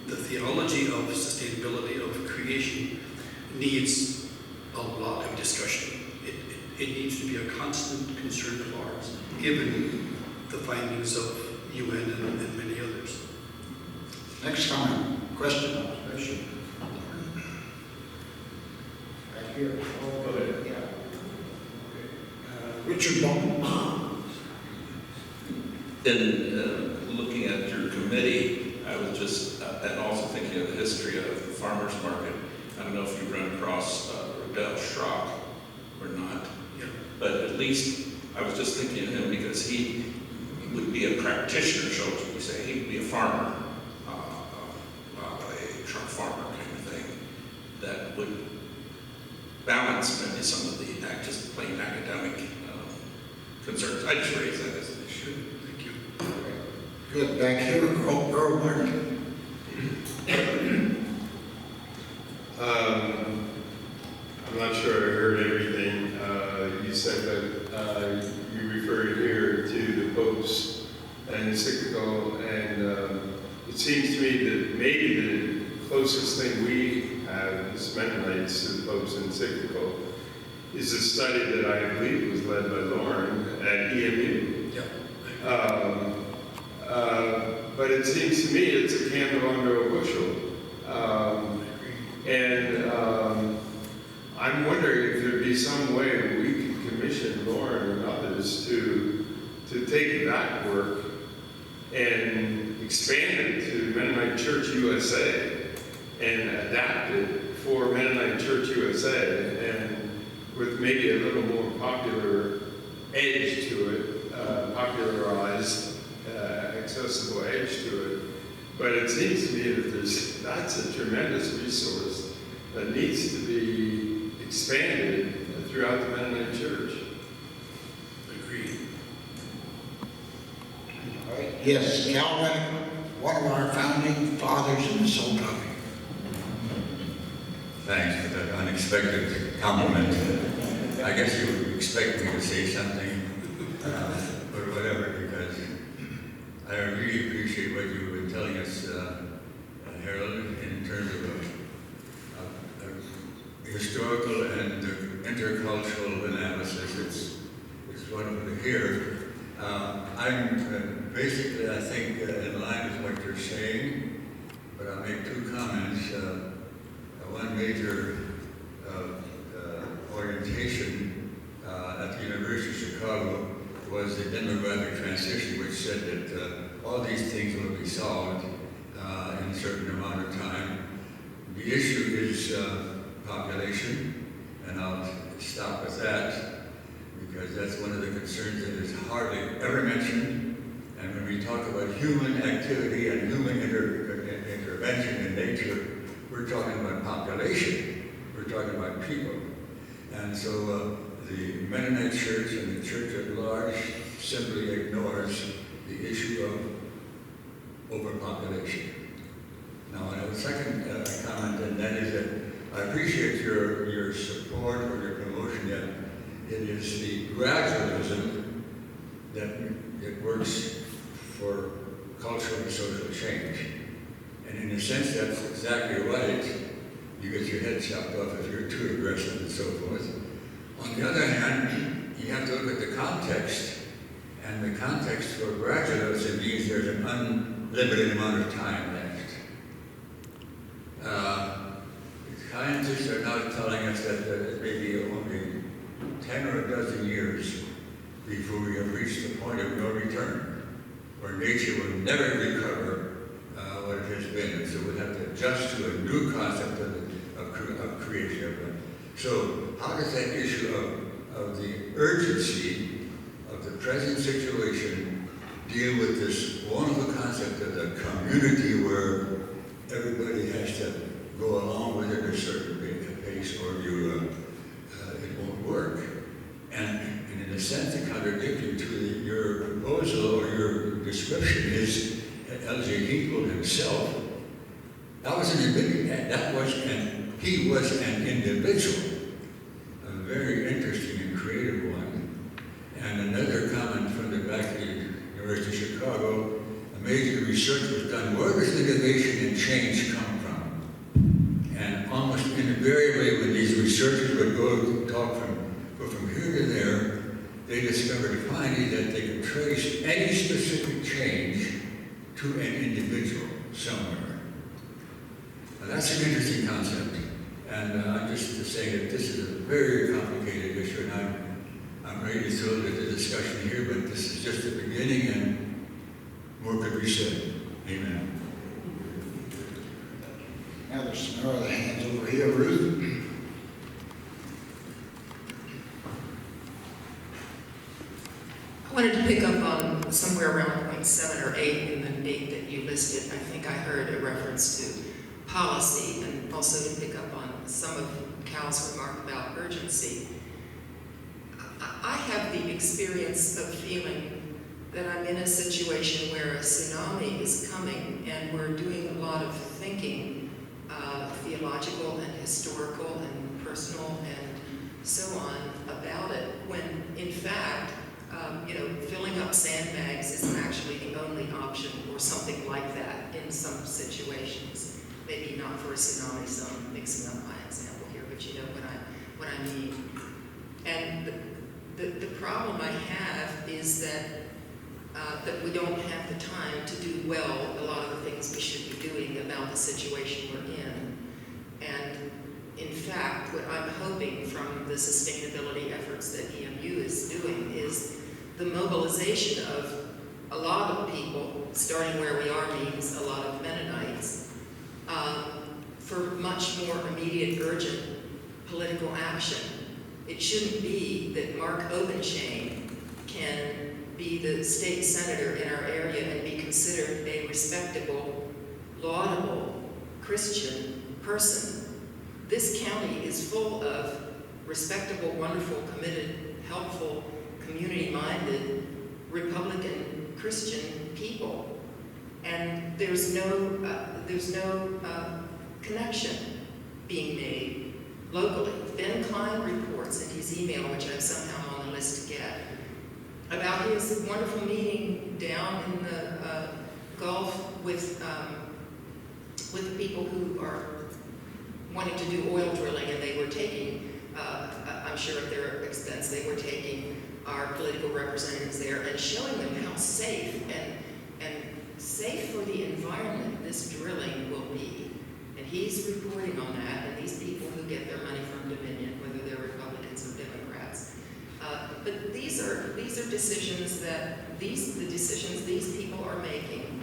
the theology of sustainability, of creation, needs a lot of discussion. It needs to be a constant concern of ours, given the findings of UN and many others. Next comment, question, observation. Right here. Oh, go ahead. Yeah. Richard Bowman. In looking at your committee, I was just, and also thinking of the history of the farmers market. I don't know if you run across Riddell Schrock or not, Yeah. but at least I was just thinking of him because he would be a practitioner, so we say. He would be a farmer, pronouncement in some of the just plain academic concerns. I just raised that as an issue. Thank you. Good, back here, Earl Martin. I'm not sure I heard everything. You said that you referred here to the Pope's encyclical, and it seems to me that maybe the closest thing we have as Mennonites to the Pope's encyclical is a study that I believe was led by Lauren at EMU. Yeah. But it seems to me it's a candle under a bushel. I'm wondering if there'd be some way we could commission Lauren and others to take that work and expand it to Mennonite Church USA and adapt it for Mennonite Church USA, and with maybe a little more popular edge to it, popularized, accessible edge to it. But it seems to me that that's a tremendous resource that needs to be expanded throughout the Mennonite Church. Agreed. All right. Yes, Calvin, one of our founding fathers in this whole topic. Thanks for that unexpected compliment. I guess you would expect me to say something, or whatever, because I really appreciate what you've been telling us, Harold, in terms of historical and intercultural analysis. It's wonderful to hear. I'm basically, I think, in line with what you're saying, but I'll make two comments. One major orientation at the University of Chicago was the demographic transition, which said that all these things will be solved in a certain amount of time. The issue is population, and I'll stop with that because that's one of the concerns that is hardly ever mentioned. And when we talk about human activity and human intervention in nature, we're talking about population. We're talking about people. And so the Mennonite Church and the Church at large simply ignores the issue of overpopulation. Now, I have a second comment, and that is that I appreciate your support or your promotion that it is the gradualism that works for cultural and social change. And in a sense, that's exactly right. You get your head chopped off if you're too aggressive and so forth. On the other hand, you have to look at the context. And the context for gradualism means there's an unlimited amount of time left. Scientists are now telling us that it may be only 10 or a dozen years before we have reached the point of no return, where nature will never recover what it has been. And so we'll have to adjust to a new concept of creation. So how does that issue of the urgency of the present situation deal with this wonderful concept of the community where everybody has to go along with it at a certain pace or it won't work? And in a sense, the contradictory to your proposal or your description is L.J. Heathwood himself. He was an individual, a very interesting and creative one. And another comment from the back of the University of Chicago, a major research was done, where does innovation and change come from? And almost invariably when these researchers would go from here to there, they discovered finally that they could trace any specific change to an individual somewhere. Now, that's an interesting concept. And I'm just saying that this is a very complicated issue, and I'm ready to throw the discussion here, but this is just the beginning, and more could be said. Amen. Now there's some other hands over here, Ruth. I wanted to pick up on somewhere around point 7 or 8 in the date that you listed. I think I heard a reference to policy, and also to pick up on some of Cal's remark about urgency. I have the experience of feeling that I'm in a situation where a tsunami is coming and we're doing a lot of thinking, theological and historical and personal and so on about it, when in fact, filling up sandbags isn't actually the only option, or something like that in some situations. Maybe not for a tsunami, so I'm mixing up my example here, but you know what I mean. And the problem I have is that we don't have the time to do well a lot of the things we should be doing about the situation we're in. And in fact, what I'm hoping from the sustainability efforts that EMU is doing is the mobilization of a lot of people, starting where we are means a lot of Mennonites, for much more immediate, urgent political action. It shouldn't be that Mark Obenchain can be the state senator in our area and be considered a respectable, laudable Christian person. This county is full of respectable, wonderful, committed, helpful, community-minded, Republican Christian people. And there's no connection being made locally. Ben Klein reports in his email, which I'm somehow on the list to get, about his wonderful meeting down in the Gulf with people who are wanting to do oil drilling, and they were taking, I'm sure at their expense, they were taking our political representatives there and showing them how safe and safe for the environment this drilling will be. And he's reporting on that, and these people who get their money from Dominion, whether they're Republicans or Democrats. But these are decisions that the decisions these people are making,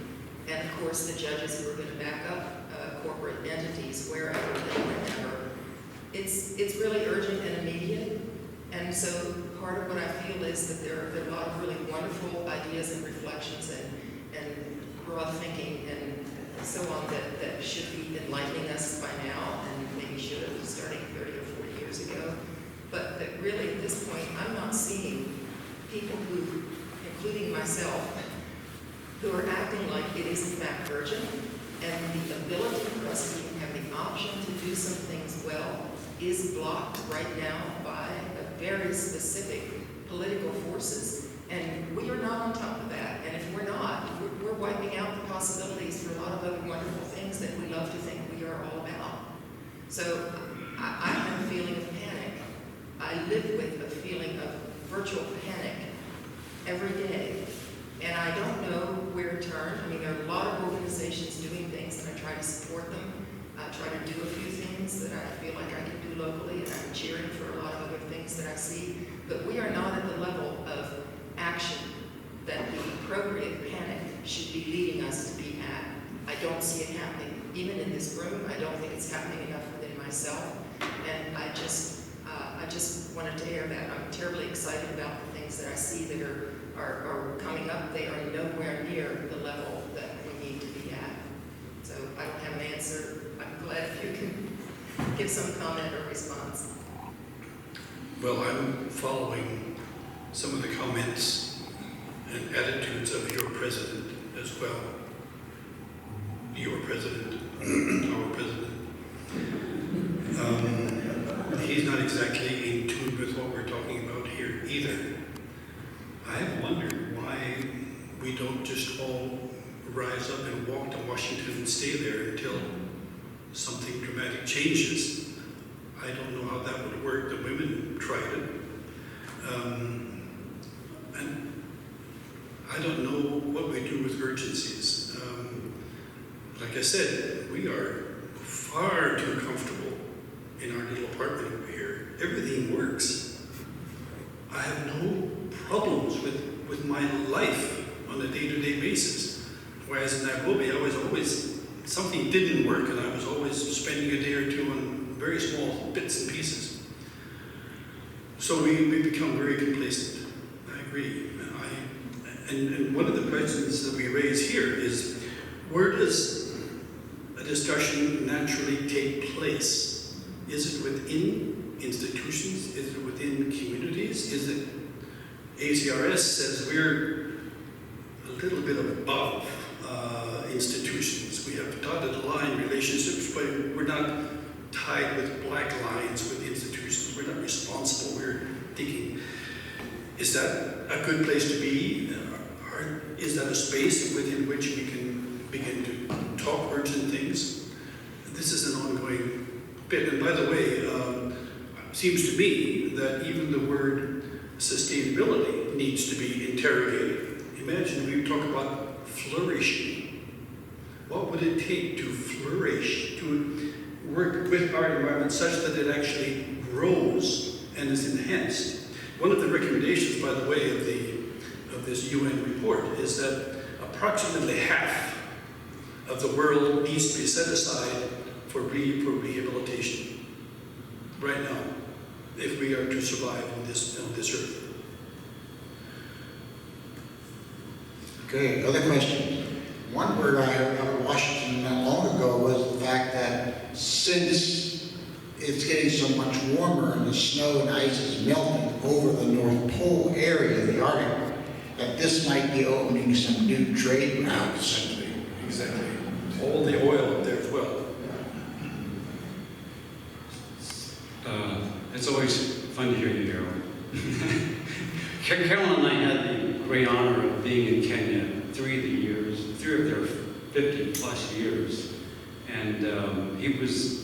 and of course the judges who are going to back up corporate entities wherever and whenever. It's really urgent and immediate, and so part of what I feel is that there are a lot of really wonderful ideas and reflections and broad thinking and so on that should be enlightening us by now, and maybe should have starting 30 or 40 years ago. But that really at this point, I'm not seeing people who, including myself, who are acting like it is in fact urgent, and the ability for us to even have the option to do some things well is blocked right now by very specific political forces. And we are not on top of that. And if we're not, we're wiping out the possibilities for a lot of other wonderful things that we love to think we are all about. So I have a feeling of panic. I live with a feeling of virtual panic every day. And I don't know where to turn. I mean, there are a lot of organizations doing things, and I try to support them. I try to do a few things that I feel like I can do locally, and I'm cheering for a lot of other things that I see. But we are not at the level of action that the appropriate panic should be leading us to be at. I don't see it happening. Even in this room, I don't think it's happening enough within myself. And I just wanted to air that. I'm terribly excited about the things that I see that are coming up. They are nowhere near the level that we need to be at. So I don't have an answer. I'm glad if you can give some comment or response. Well, I'm following some of the comments and attitudes of your president as well. Your president, our president. He's not exactly in tune with what we're talking about here either. I have wondered why we don't just all rise up and walk to Washington and stay there until something dramatic changes. I don't know how that would work. The women tried it. And I don't know what we do with urgencies. Like I said, we are far too comfortable in our little apartment over here. Everything works. I have no problems with my life on a day-to-day basis. Whereas in Nairobi, I was always, something didn't work, and I was always spending a day or two on very small bits and pieces. So we become very complacent. I agree. And one of the questions that we raise here is, where does a discussion naturally take place? Is it within institutions? Is it within communities? Is it, ACRS says we're a little bit above institutions. We have dotted line relationships, but we're not tied with black lines with institutions. We're not responsible. We're thinking, is that a good place to be? Or is that a space within which we can begin to talk urgent things? This is an ongoing bit. And by the way, it seems to me that even the word sustainability needs to be interrogated. Imagine we talk about flourishing. What would it take to flourish, to work with our environment such that it actually grows and is enhanced? One of the recommendations, by the way, of this UN report is that approximately half of the world needs to be set aside for rehabilitation right now, if we are to survive on this earth. Okay, other questions? One word I heard out of Washington not long ago was the fact that since it's getting so much warmer and the snow and ice is melting over the North Pole area of the Arctic, that this might be opening some new trade routes. Exactly. All the oil up there as well. It's always fun to hear you, Harold. Carol and I had the great honor of being in Kenya 3 of their 50-plus years, and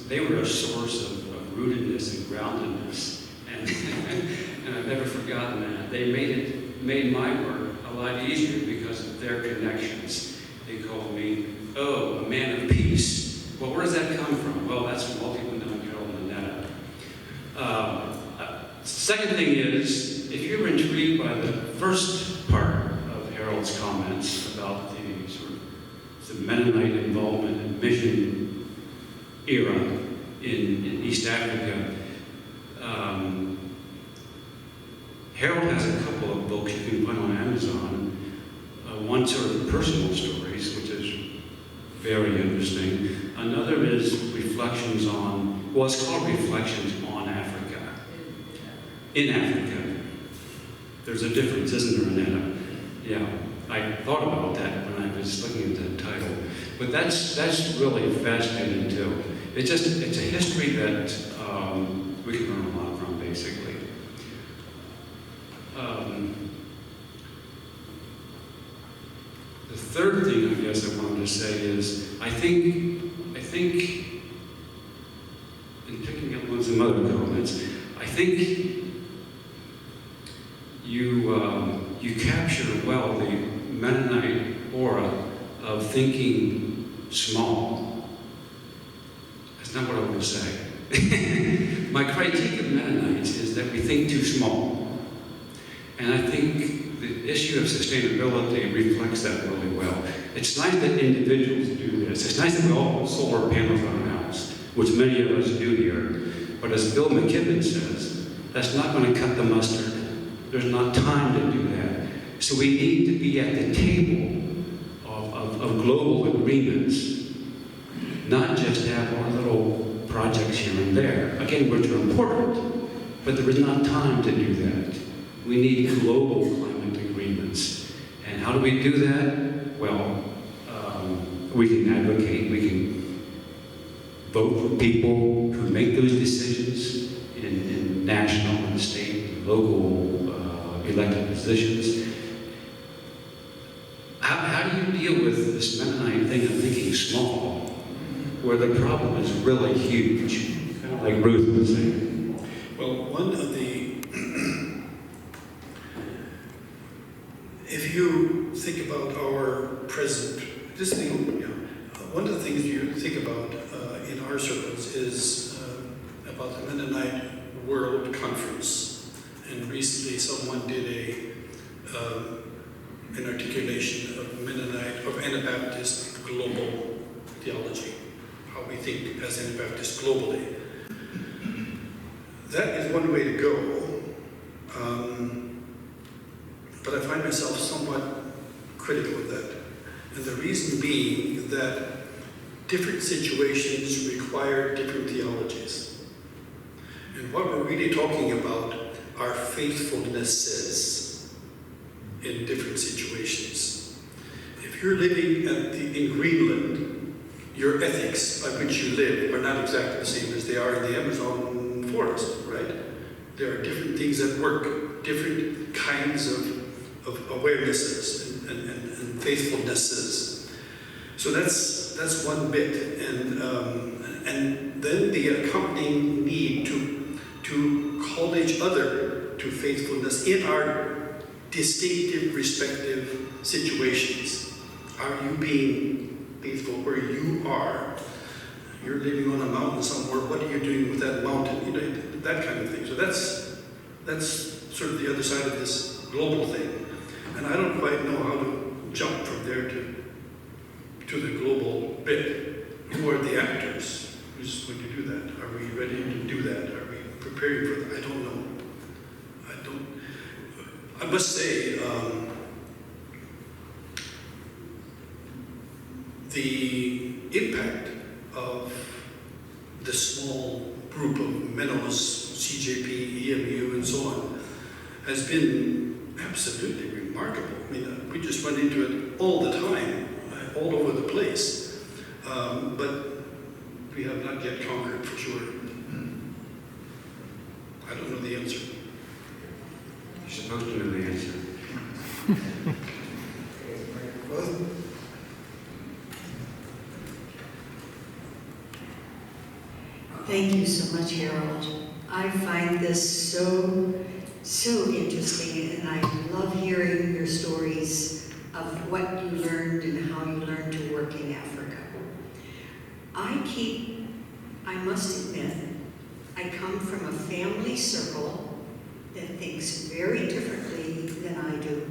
they were a source of rootedness and groundedness, and and I've never forgotten that. They made my work a lot easier because of their connections. They called me, oh, a man of peace. Well, where does that come from? Well, that's from all people knowing Carol and Annetta. Second thing is, if you're intrigued by the first part of Harold's comments about the sort of the Mennonite involvement and mission era in East Africa, Harold has a couple of books you can find on Amazon. One sort of personal stories, which is very interesting. Another is reflections on, well, it's called Reflections on Africa. In Africa. There's a difference, isn't there, Annetta? Yeah, I thought about that when I was looking at the title. But that's really fascinating too. It's a history that we can learn a lot from, basically. The third thing I guess I wanted to say is I think in picking up on some other comments, I think you capture well the Mennonite aura of thinking small. That's not what I want to say. My critique of Mennonites is that we think too small. And I think the issue of sustainability reflects that really well. It's nice that individuals do this. It's nice that we all put solar panels on our house, which many of us do here. But as Bill McKibben says, that's not going to cut the mustard. There's not time to do that. So we need to be at the table of global agreements, not just have our little projects here and there. Again, which are important, but there is not time to do that. We need global climate agreements. And how do we do that? Well, we can advocate, we can vote for people who make those decisions in national and state and local elected positions. How do you deal with this Mennonite thing of thinking small, where the problem is really huge, kind of like Ruth was saying? Well, one of the if you think about our present, this thing, one of the things you think about in our circles is about the Mennonite World Conference. And recently someone did an articulation of Mennonite, of Anabaptist global theology, how we think as Anabaptists globally. That is one way to go. But I find myself somewhat critical of that. And the reason being that different situations require different theologies. And what we're really talking about are faithfulnesses in different situations. If you're living in Greenland, your ethics by which you live are not exactly the same as they are in the Amazon forest, right? There are different things at work, different kinds of awarenesses and faithfulnesses. So that's one bit, and then the accompanying need to call each other to faithfulness in our distinctive, respective situations. Are you being faithful where you are? You're living on a mountain somewhere. What are you doing with that mountain? You know, that kind of thing. So that's sort of the other side of this global thing. And I don't quite know how to jump from there to the global bit. Who are the actors? Who's going to do that? Are we ready to do that? Are we preparing for that? I don't know. I must say, the impact of the small group of Mennos, CJP, EMU, and so on, has been absolutely remarkable. I mean, we just run into it all the time, all over the place. But we have not yet conquered for sure. I don't know the answer. You're supposed to know the answer. Thank you so much, Harold. I find this so interesting, and I love hearing your stories of what you learned and how you learned to work in Africa. I must admit, I come from a family circle that thinks very differently than I do.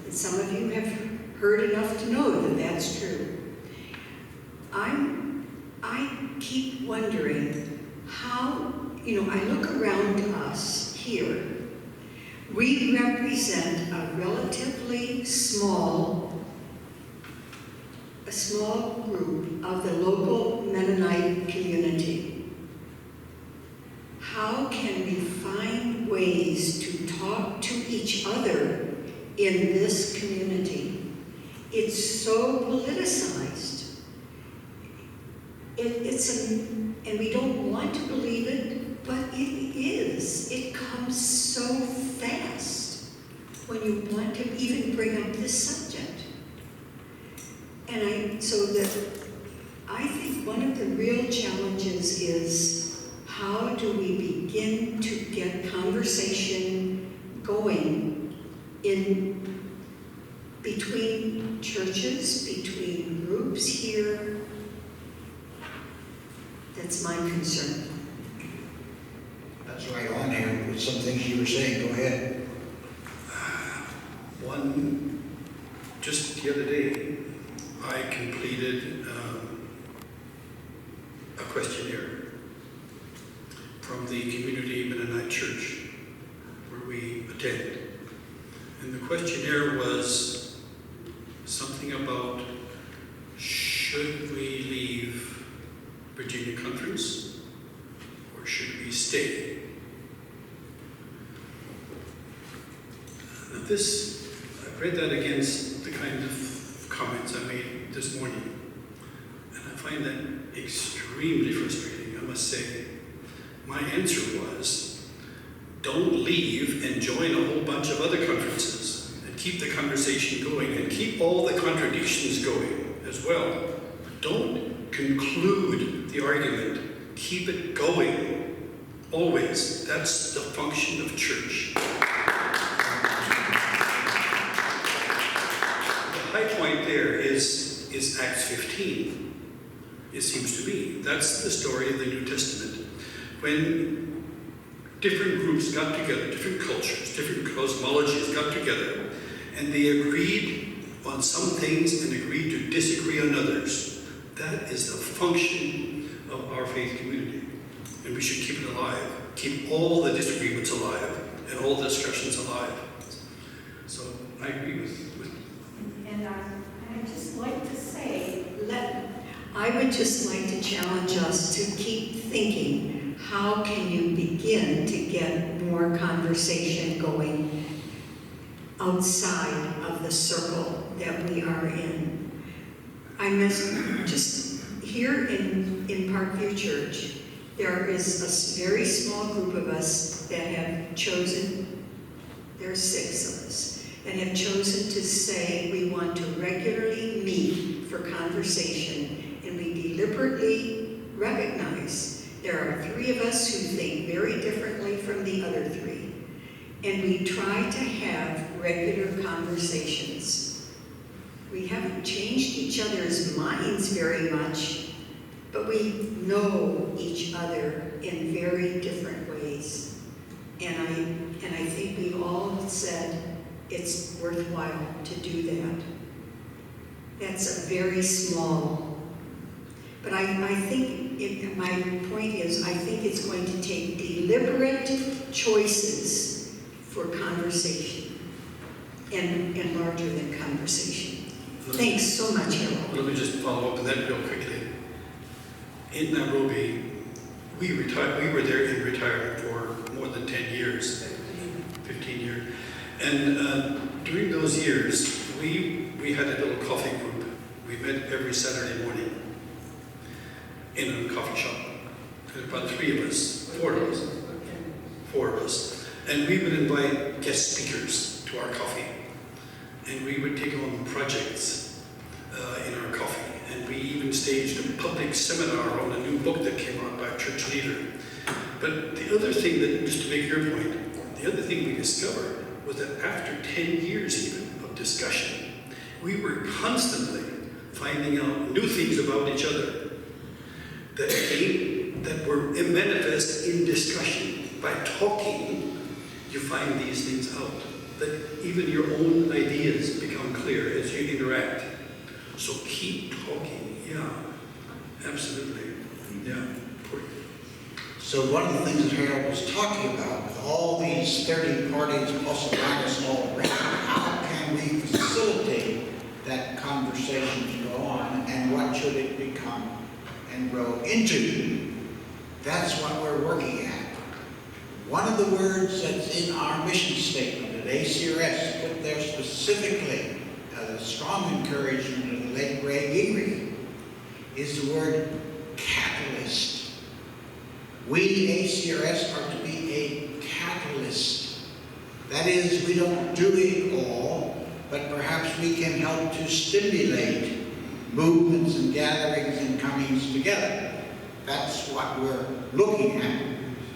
And some of you have heard enough to know that that's true. I keep wondering how, I look around us here. We represent a relatively small group of the local Mennonite community. How can we find ways to talk to each other in this community? It's so politicized. And we don't want to believe it, but it is. It comes so fast when you want to even bring up this subject. And I think one of the real challenges is, how do we begin to get conversation going between churches, between groups here? That's my concern. That's right on there with some things you were saying. Go ahead. Just the other day, I completed a questionnaire from the Community Mennonite Church where we attend. And the questionnaire was something about, should we leave Virginia Conference or should we stay? Now I read that against the kind of comments I made this morning, and I find that extremely frustrating, I must say. My answer was, don't leave and join a whole bunch of other conferences and keep the conversation going and keep all the contradictions going as well. Don't conclude the argument. Keep it going, always. That's the function of church. The high point there is Acts 15, it seems to me. That's the story of the New Testament. When different groups got together, different cultures, different cosmologies got together, and they agreed on some things and agreed to disagree on others. That is the function of our faith community. And we should keep it alive. Keep all the disagreements alive and all the discussions alive. So I agree with And I'd just like to say, I would just like to challenge us to keep thinking, how can you begin to get more conversation going outside of the circle that we are in? I miss, just here in Parkview Church, there is a very small group of us that have chosen, there are 6 of us, that have chosen to say we want to regularly meet for conversation, and we deliberately recognize there are 3 of us who think very differently from the other 3, and we try to have regular conversations. We haven't changed each other's minds very much, but we know each other in very different ways. And I think we all said it's worthwhile to do that. That's a very small, but I think, my point is, I think it's going to take deliberate choices for conversation and larger than conversation. Thanks so much, Harold. Let me just follow up on that real quickly. In Nairobi, we were there in retirement for more than 10 years, 15 years. And during those years, we had a little coffee group. We met every Saturday morning in a coffee shop. There were about 3 of us, 4 of us, 4 of us. And we would invite guest speakers to our coffee. And we would take on projects in our coffee. And we even staged a public seminar on a new book that came out by a church leader. But the other thing that, just to make your point, the other thing we discovered was that after 10 years even of discussion, we were constantly finding out new things about each other that were manifest in discussion. By talking, you find these things out. That even your own ideas become clear as you interact. So keep talking. Yeah, absolutely. Yeah. So one of the things that Harold was talking about, with all these 30 parties plus or minus all around, how can we facilitate that conversation to go on, and what should it become and grow into? That's what we're working at. One of the words that's in our mission statement at ACRS, put there specifically, a strong encouragement of the late Ray Gingrich, is the word catalyst. We, ACRS, are to be a catalyst. That is, we don't do it all, but perhaps we can help to stimulate movements and gatherings and comings together. That's what we're looking at,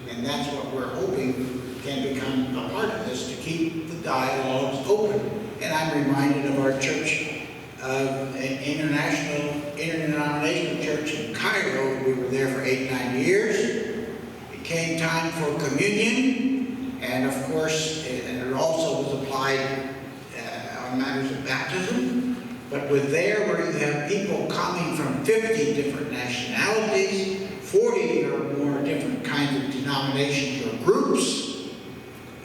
and that's what we're hoping can become a part of this, to keep the dialogues open. And I'm reminded of our church, an interdenominational church in Cairo. We were there for 8-9 years. It came time for communion, and of course, it also was applied on matters of baptism. But with there, where you have people coming from 50 different nationalities, 40 or more different kinds of denominations or groups,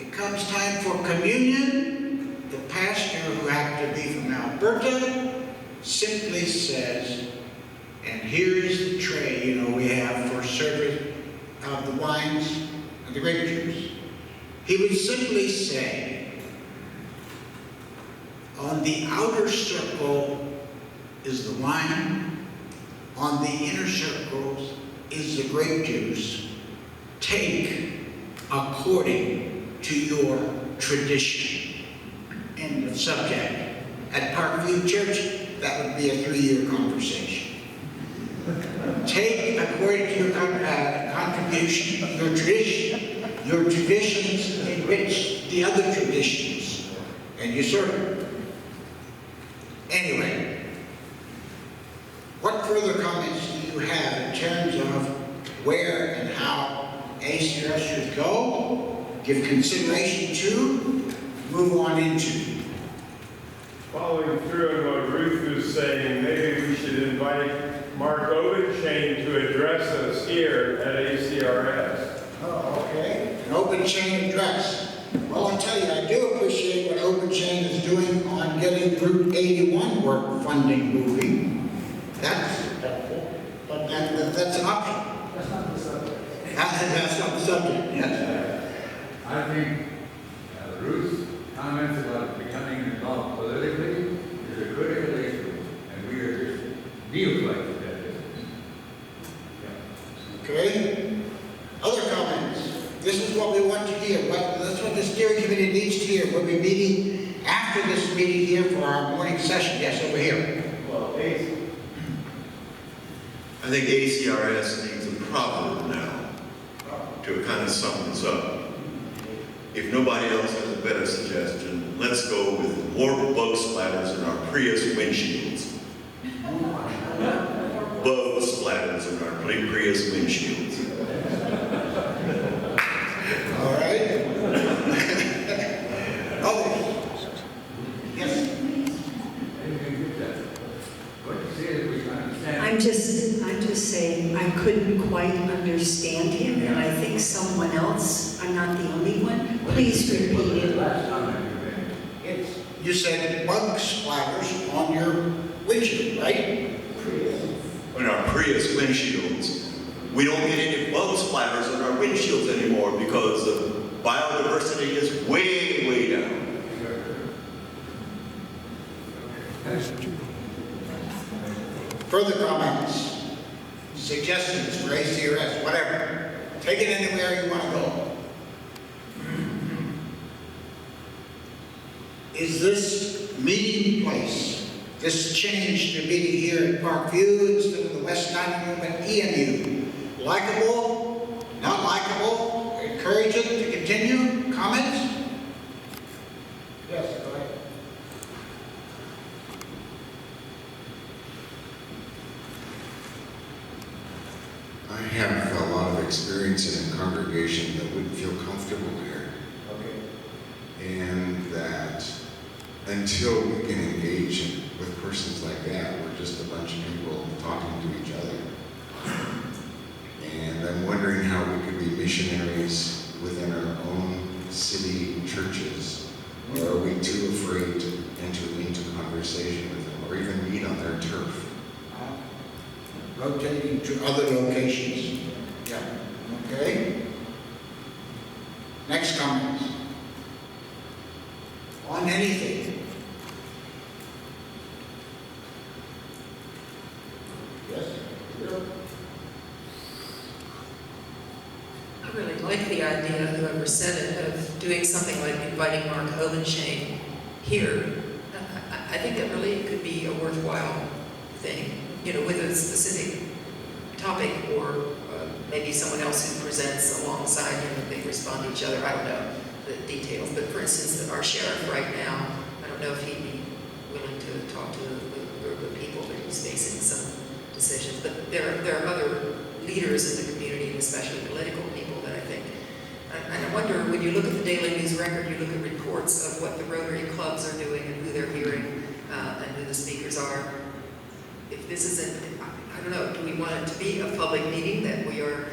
it comes time for communion. The pastor, who happened to be from Alberta, simply says, and here's the tray, we have for service of the wines and the grape juice. He would simply say, on the outer circle is the wine, on the inner circles is the grape juice. Take according to your tradition. End of subject. At Parkview Church, that would be a 3-year conversation. Take according to your contribution, your traditions enrich the other traditions, and you sort of. Anyway, what further comments do you have in terms of where and how ACRS should go, give consideration to, move on into? Following through on what Ruth was saying, maybe we should invite Mark Obenchain to address us here at ACRS. Oh, okay. An open chain address. Well, I'll tell you, I do appreciate what Open Chain is doing on getting Route 81 work funding moving. That's helpful, but that's an option. That's not the subject. That's not the subject, yes. I think Ruth's comments about becoming involved politically is a critical issue, and we are just neophytes at that business. Okay? Other comments? This is what we want to hear. That's what the steering committee needs to hear. We'll be meeting after this meeting here for our morning session. Yes, over here. Well, I think ACRS needs a proverb now to kind of sum this up. If nobody else has a better suggestion, let's go with more bug splatters in our Prius windshields. Bug splatters in our Prius windshields. All right? Others? Yes. What you say is we understand. I'm just saying, I couldn't quite understand him, and I think someone else, I'm not the only one, please repeat it. Last comment you made. You said bug splatters on your windshield, right? In our Prius windshields. We don't get any bug splatters on our windshields anymore because the biodiversity is way, way down. Further comments, suggestions for ACRS, whatever. Take it anywhere you want to go. Is this meeting place, this change to meeting here at Parkview instead of the West Dining Room at EMU, likable, not likable, encourage it to continue? Comments? Yes, go ahead. I haven't felt a lot of experience in a congregation that wouldn't feel comfortable here. Okay. And that until we can engage with persons like that, we're just a bunch of people talking to each other. And I'm wondering how we could be missionaries within our own city churches. Or are we too afraid to enter into conversation with them or even meet on their turf? Rotating to other locations. Yeah. Okay. Next comment. On anything. Yes. I really like the idea, whoever said it, of doing something like inviting Mark Hovenshane here. I think that really could be a worthwhile thing, you know, with a specific topic, or maybe someone else who presents alongside him if they respond to each other. I don't know the details, but for instance, our sheriff right now, I don't know if he'd be willing to talk to a group of people, but he's facing some decisions. But there are other leaders in the community, and especially political people, that I think. And I wonder, when you look at the Daily News Record, you look at reports of what the Rotary clubs are doing and who they're hearing and who the speakers are. If this isn't, I don't know, do we want it to be a public meeting that we are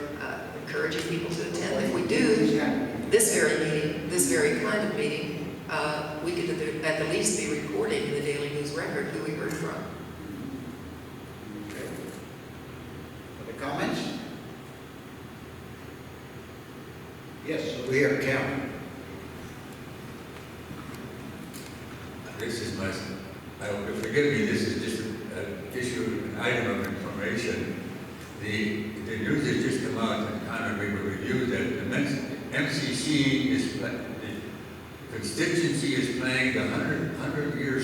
encouraging people to attend? If we do, this very meeting, this very kind of meeting, we could at the least be reporting in the Daily News Record who we heard from. Okay. Other comments? Yes, over here, Cal. This is my, forgive me, this is just an issue, an item of information. The news has just come out, and Connor, we will review that the MCC is, the constituency is planning the 100-year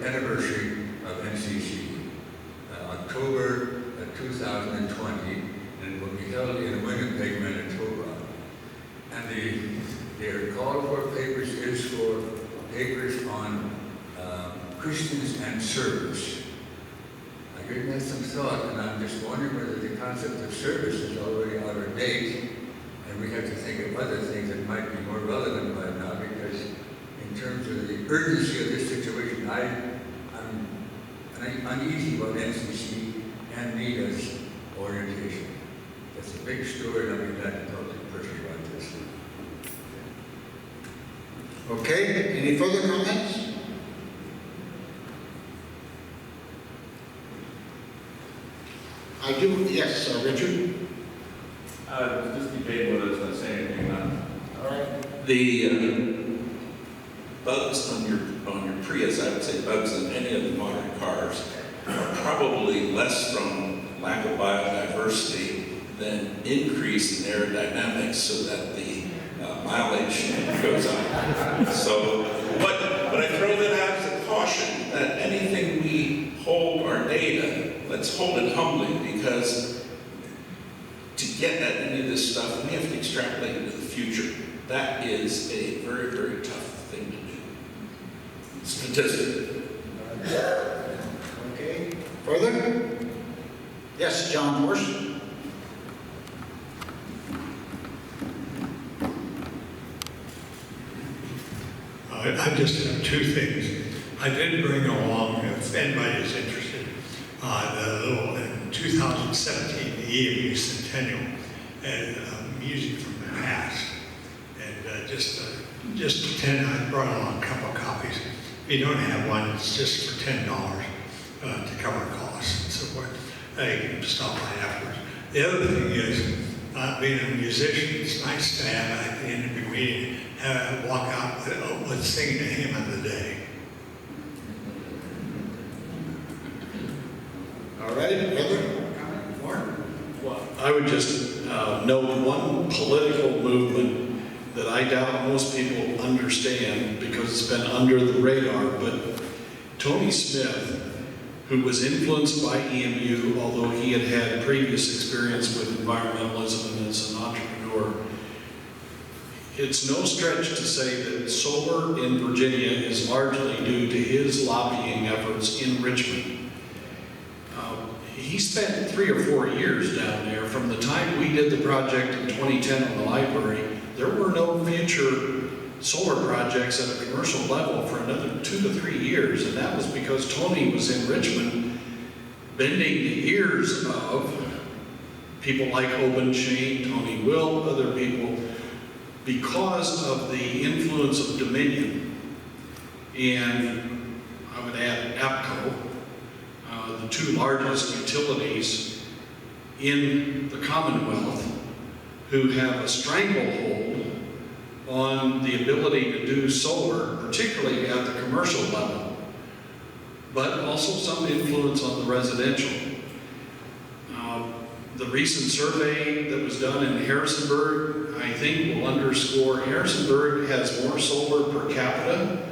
anniversary of MCC, October 2020, and it will be held in Winnipeg, Manitoba. And their call for papers is for papers on Christians and service. I given that some thought, and I'm just wondering whether the concept of service is already out of date, and we have to think of other things that might be more relevant by now, because in terms of the urgency of this situation, I'm uneasy about NCC and NIDA's orientation. That's a big story, and I'll be glad to talk to you personally about this. Okay, any further comments? I do, yes, Richard. Just debate whether it's going to say anything or not. All right. The bugs on your Prius, I would say bugs on any of the modern cars, are probably less from lack of biodiversity than increase in aerodynamics so that the mileage goes up. So, but I throw that out as a caution that anything we hold our data, let's hold it humbly, because to get at any of this stuff, we have to extrapolate into the future. That is a very, very tough thing to do. Statistically. Okay, further? Yes, John Morse? I just have two things. I did bring along, if anybody is interested, the little, in 2017, the EMU Centennial, and music from the past. And just 10, I brought along a couple of copies. If you don't have one, it's just for $10 to cover costs and so forth. You can stop by afterwards. The other thing is, being a musician, it's nice to have at the end of your meeting, walk out with singing a hymn of the day. All right, Heather? Warren? Well, I would just note one political movement that I doubt most people understand because it's been under the radar, but Tony Smith, who was influenced by EMU, although he had had previous experience with environmentalism and as an entrepreneur, it's no stretch to say that solar in Virginia is largely due to his lobbying efforts in Richmond. He spent 3 or 4 years down there. From the time we did the project in 2010 on the library, there were no future solar projects at a commercial level for another 2 to 3 years, and that was because Tony was in Richmond bending the ears of people like Oben Shane, Tony Will, other people, because of the influence of Dominion. And I would add APCO, the 2 largest utilities in the Commonwealth, who have a stranglehold on the ability to do solar, particularly at the commercial level, but also some influence on the residential. The recent survey that was done in Harrisonburg, I think, will underscore Harrisonburg has more solar per capita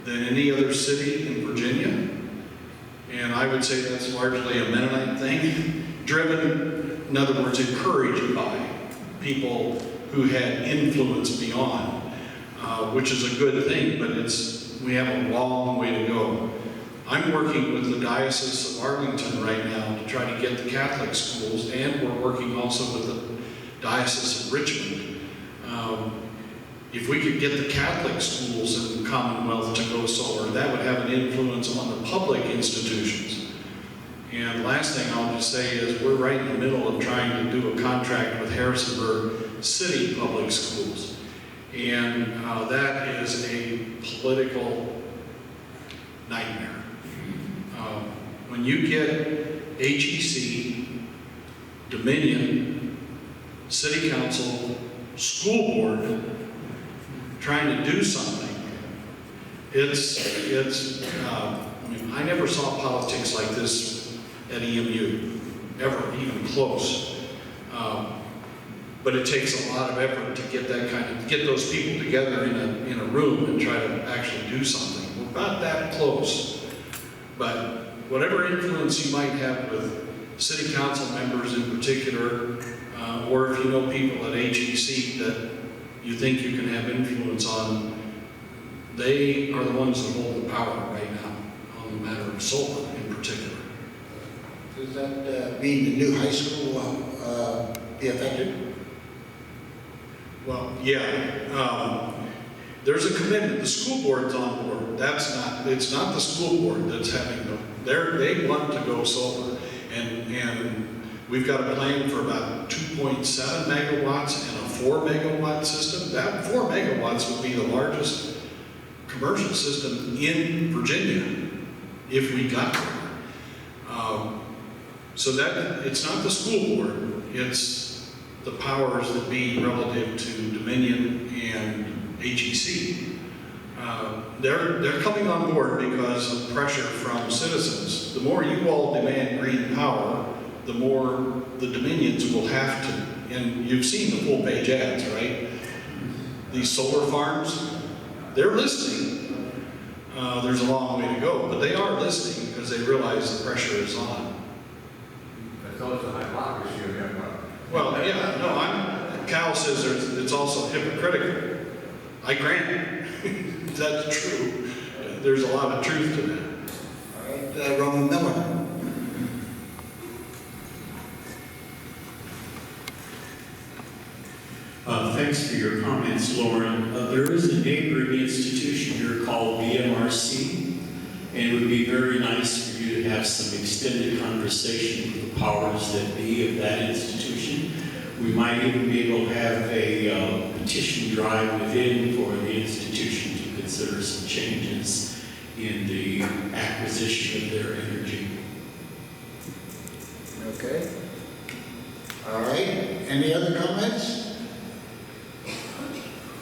than any other city in Virginia. And I would say that's largely a Mennonite thing, driven, in other words, encouraged by people who had influence beyond, which is a good thing, but we have a long way to go. I'm working with the Diocese of Arlington right now to try to get the Catholic schools, and we're working also with the Diocese of Richmond. If we could get the Catholic schools in the Commonwealth to go solar, that would have an influence on the public institutions. And last thing I'll just say is we're right in the middle of trying to do a contract with Harrisonburg City Public Schools. And that is a political nightmare. When you get HEC, Dominion, City Council, School Board trying to do something, I mean, I never saw politics like this at EMU, ever, even close. But it takes a lot of effort to get get those people together in a room and try to actually do something. We're about that close. But whatever influence you might have with city council members in particular, or if you know people at HEC that you think you can have influence on, they are the ones that hold the power right now on the matter of solar in particular. Does that mean the new high school be affected? Well, yeah. There's a commitment. The school board's on board. It's not the school board that's having they want to go solar. And we've got a plan for about 2.7 megawatts and a 4 megawatt system. That 4 megawatts would be the largest commercial system in Virginia if we got there. So that it's not the school board, it's the powers that be relative to Dominion and HEC. They're coming on board because of pressure from citizens. The more you all demand green power, the more the Dominions will have to, and you've seen the full page ads, right? These solar farms, they're listening. There's a long way to go, but they are listening because they realize the pressure is on. That's also hypocrisy of that. Well, yeah, no, Cal says it's also hypocritical. I grant that's true. There's a lot of truth to that. All right, Roman Miller. Thanks for your comments, Lauren. There is a neighboring institution here called BMRC, and it would be very nice for you to have some extended conversation with the powers that be of that institution. We might even be able to have a petition drive within for the institution to consider some changes in the acquisition of their energy. Okay. All right, any other comments?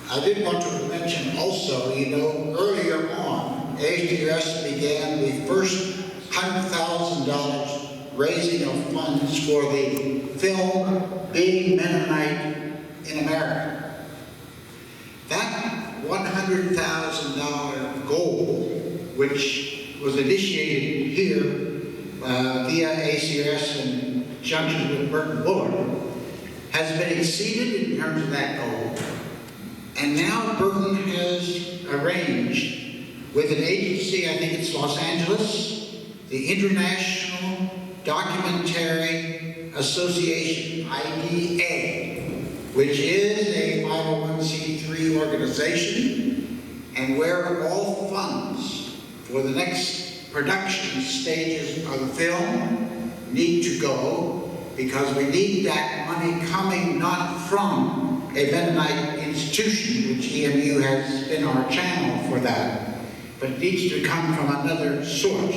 I did want to mention also, earlier on, ACRS began the first $100,000 raising of funds for the film Being Mennonite in America. That $100,000 goal, which was initiated here via ACRS in conjunction with Burton Bullard, has been exceeded in terms of that goal. And now Burton has arranged with an agency, I think it's Los Angeles, the International Documentary Association, IDA, which is a 501c3 organization, and where all funds for the next production stages of the film need to go, because we need that money coming not from a Mennonite institution, which EMU has been our channel for that, but it needs to come from another source.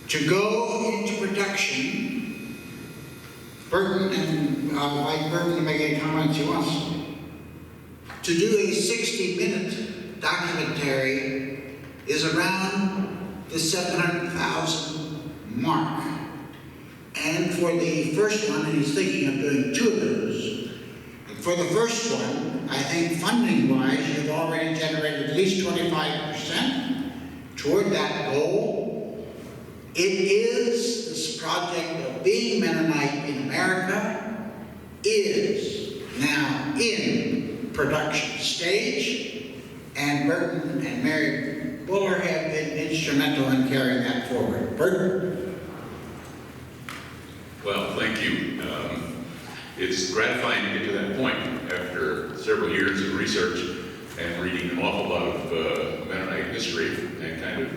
To go into production, Burton, and I'll invite Burton to make any comments he wants. To do a 60-minute documentary is around the $700,000 mark. And for the first one, and he's thinking of doing 2 of those, for the first one, I think funding-wise, you've already generated at least 25% toward that goal. It is, this project of Being Mennonite in America is now in production stage, and Burton and Mary Buller have been instrumental in carrying that forward. Burton? Well, thank you. It's gratifying to get to that point after several years of research and reading an awful lot of Mennonite history and kind of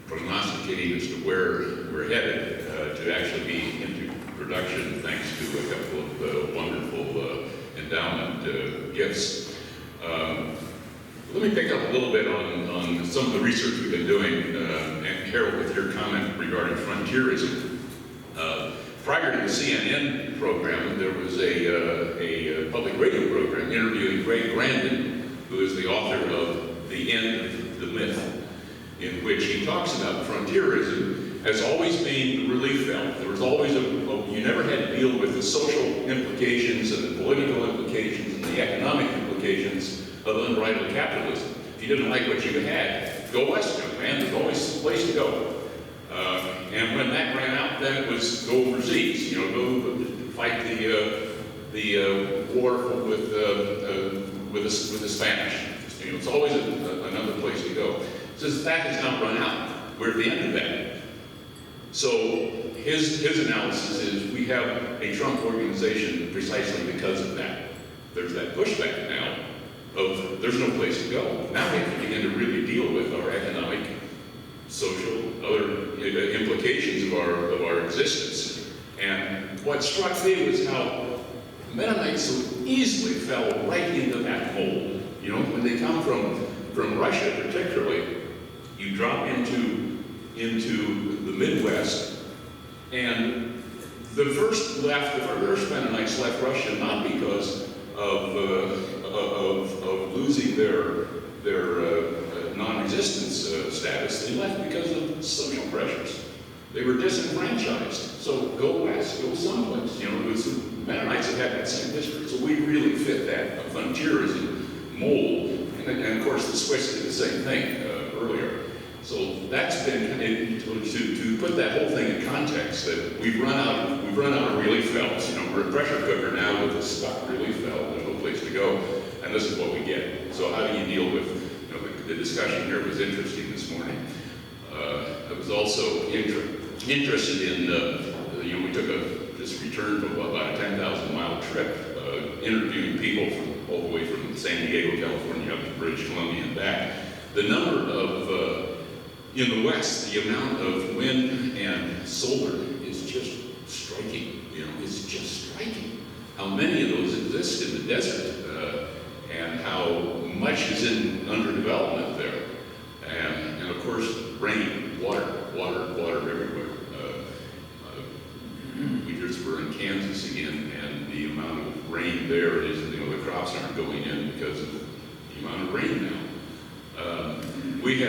prognosticating as to where we're headed to actually be into production thanks to a couple of wonderful endowment gifts. Let me pick up a little bit on some of the research we've been doing, and Carol, with your comment regarding frontierism. Prior to the CNN program, there was a public radio program interviewing Greg Grandin, who is the author of The End of the Myth, in which he talks about frontierism as always being the relief valve. There was always you never had to deal with the social implications and the political implications and the economic implications of unbridled capitalism. If you didn't like what you had, go west, man, there's always a place to go. And when that ran out, then it was go overseas, go fight the war with the Spanish. It's always another place to go. Since that has now run out, we're at the end of that. So his analysis is we have a Trump organization precisely because of that. There's that pushback now of there's no place to go. Now we have to begin to really deal with our economic, social, other implications of our existence. And what struck me was how Mennonites so easily fell right into that mold. When they come from Russia particularly, you drop into the Midwest, and the first Mennonites left Russia of losing their non-resistance status. They left because of social pressures. They were disenfranchised. So go west, go someplace. You know, the Mennonites have had that same history. So we really fit that frontierism mold. And of course, the Swiss did the same thing earlier. So that's been to put that whole thing in context. That we've run out of relief valves. You know, we're a pressure cooker now with a stuck relief valve. There's no place to go, and this is what we get. So how do you deal with? You know, the discussion here was interesting this morning. I was also interested in you know, we just returned from about a 10,000-mile trip, interviewing people from all the way from San Diego, California, up to British Columbia and back. The number of in the West, the amount of wind and solar is just striking. You know, it's just striking how many of those exist in the desert, and how much is in underdevelopment there. And of course, rain, water everywhere. We just were in Kansas again, and the amount of rain there is, you know, the crops aren't going in because of the amount of rain now. We've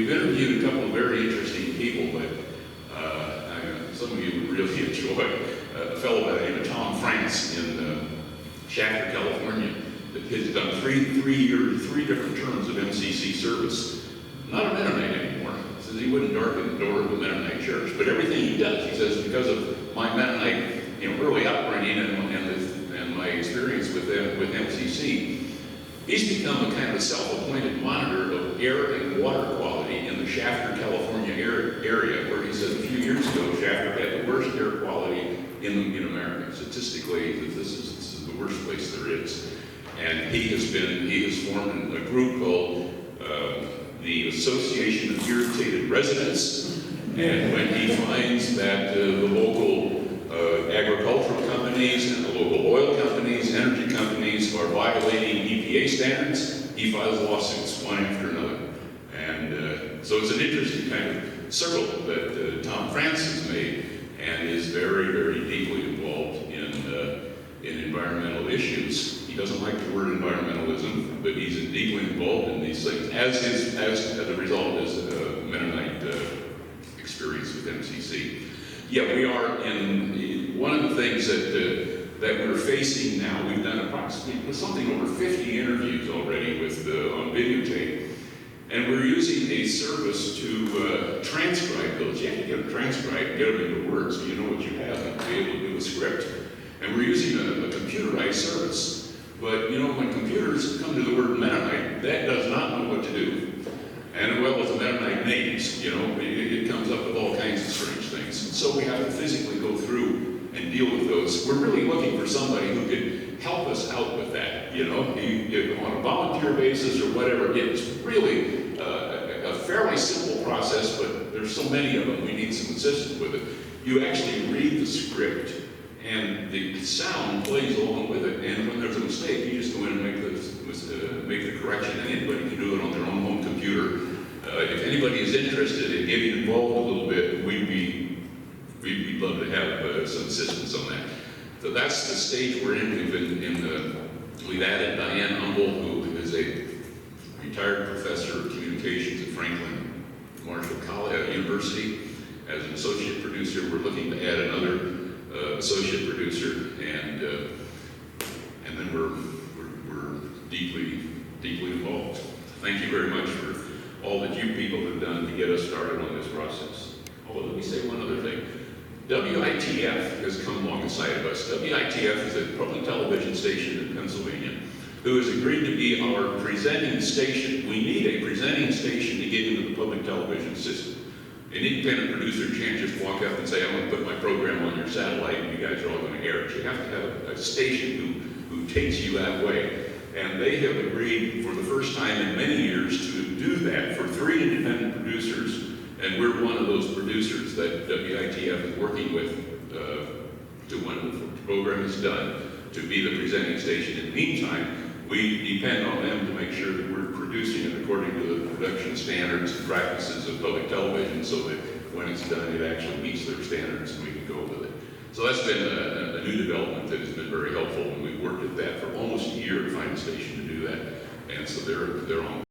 interviewed a couple of very interesting people, but some of you would really enjoy a fellow by the name of Tom France in Shafter, California, that has done three different terms of MCC service. Not a Mennonite anymore. He says he wouldn't darken the door of the Mennonite church, but everything he does, he says, because of my Mennonite, you know, early upbringing and my experience with MCC, he's become a kind of self-appointed monitor of air and water quality in the Shafter, California area, where he said a few years ago, Shafter had the worst air quality in America. Statistically, this is the worst place there is. And he has formed a group called the Association of Irritated Residents. And when he finds that the local agricultural companies and the local oil companies, energy companies are violating EPA standards, he files lawsuits one after another. And so it's an interesting kind of circle that Tom France has made, and is very, very deeply involved in environmental issues. He doesn't like the word environmentalism, but he's deeply involved in these things, as a result of his Mennonite experience with MCC. Yeah, we are in one of the things that we're facing now. We've done approximately something over 50 interviews already with on videotape, and we're using a service to transcribe those. You have to get them transcribed, get them into words, so you know what you have, and be able to do a script. And we're using a computerized service. But, you know, when computers come to the word Mennonite, that does not know what to do. And as well as the Mennonite names, you know, it comes up with all kinds of strange things. And so we have to physically go through and deal with those. We're really looking for somebody who could help us out with that, you know, on a volunteer basis or whatever. It's really a fairly simple process, but there's so many of them, we need some assistance with it. You actually read the script, and the sound plays along with it, and when there's a mistake, you just go in and make the correction, and anybody can do it on their own home computer. If anybody is interested in getting involved a little bit, we'd love to have some assistance on that. So that's the stage we're in. We've added Diane Humble, who is a retired professor of communications at Franklin Marshall College University, as an associate producer. We're looking to add another associate producer, and then we're deeply involved. Thank you very much for all that you people have done to get us started on this process. Oh, let me say one other thing. WITF has come alongside of us. WITF is a public television station in Pennsylvania who has agreed to be our presenting station. We need a presenting station to get into the public television system. An independent producer can't just walk up and say, I'm going to put my program on your satellite and you guys are all going to air it. You have to have a station who takes you that way. And they have agreed for the first time in many years to do that for 3 independent producers. And we're one of those producers that WITF is working with to, when the program is done, to be the presenting station. In the meantime, we depend on them to make sure that we're producing it according to the production standards and practices of public television, so that when it's done, it actually meets their standards and we can go with it. So that's been a new development that has been very helpful, and we've worked at that station to do that. And so they're on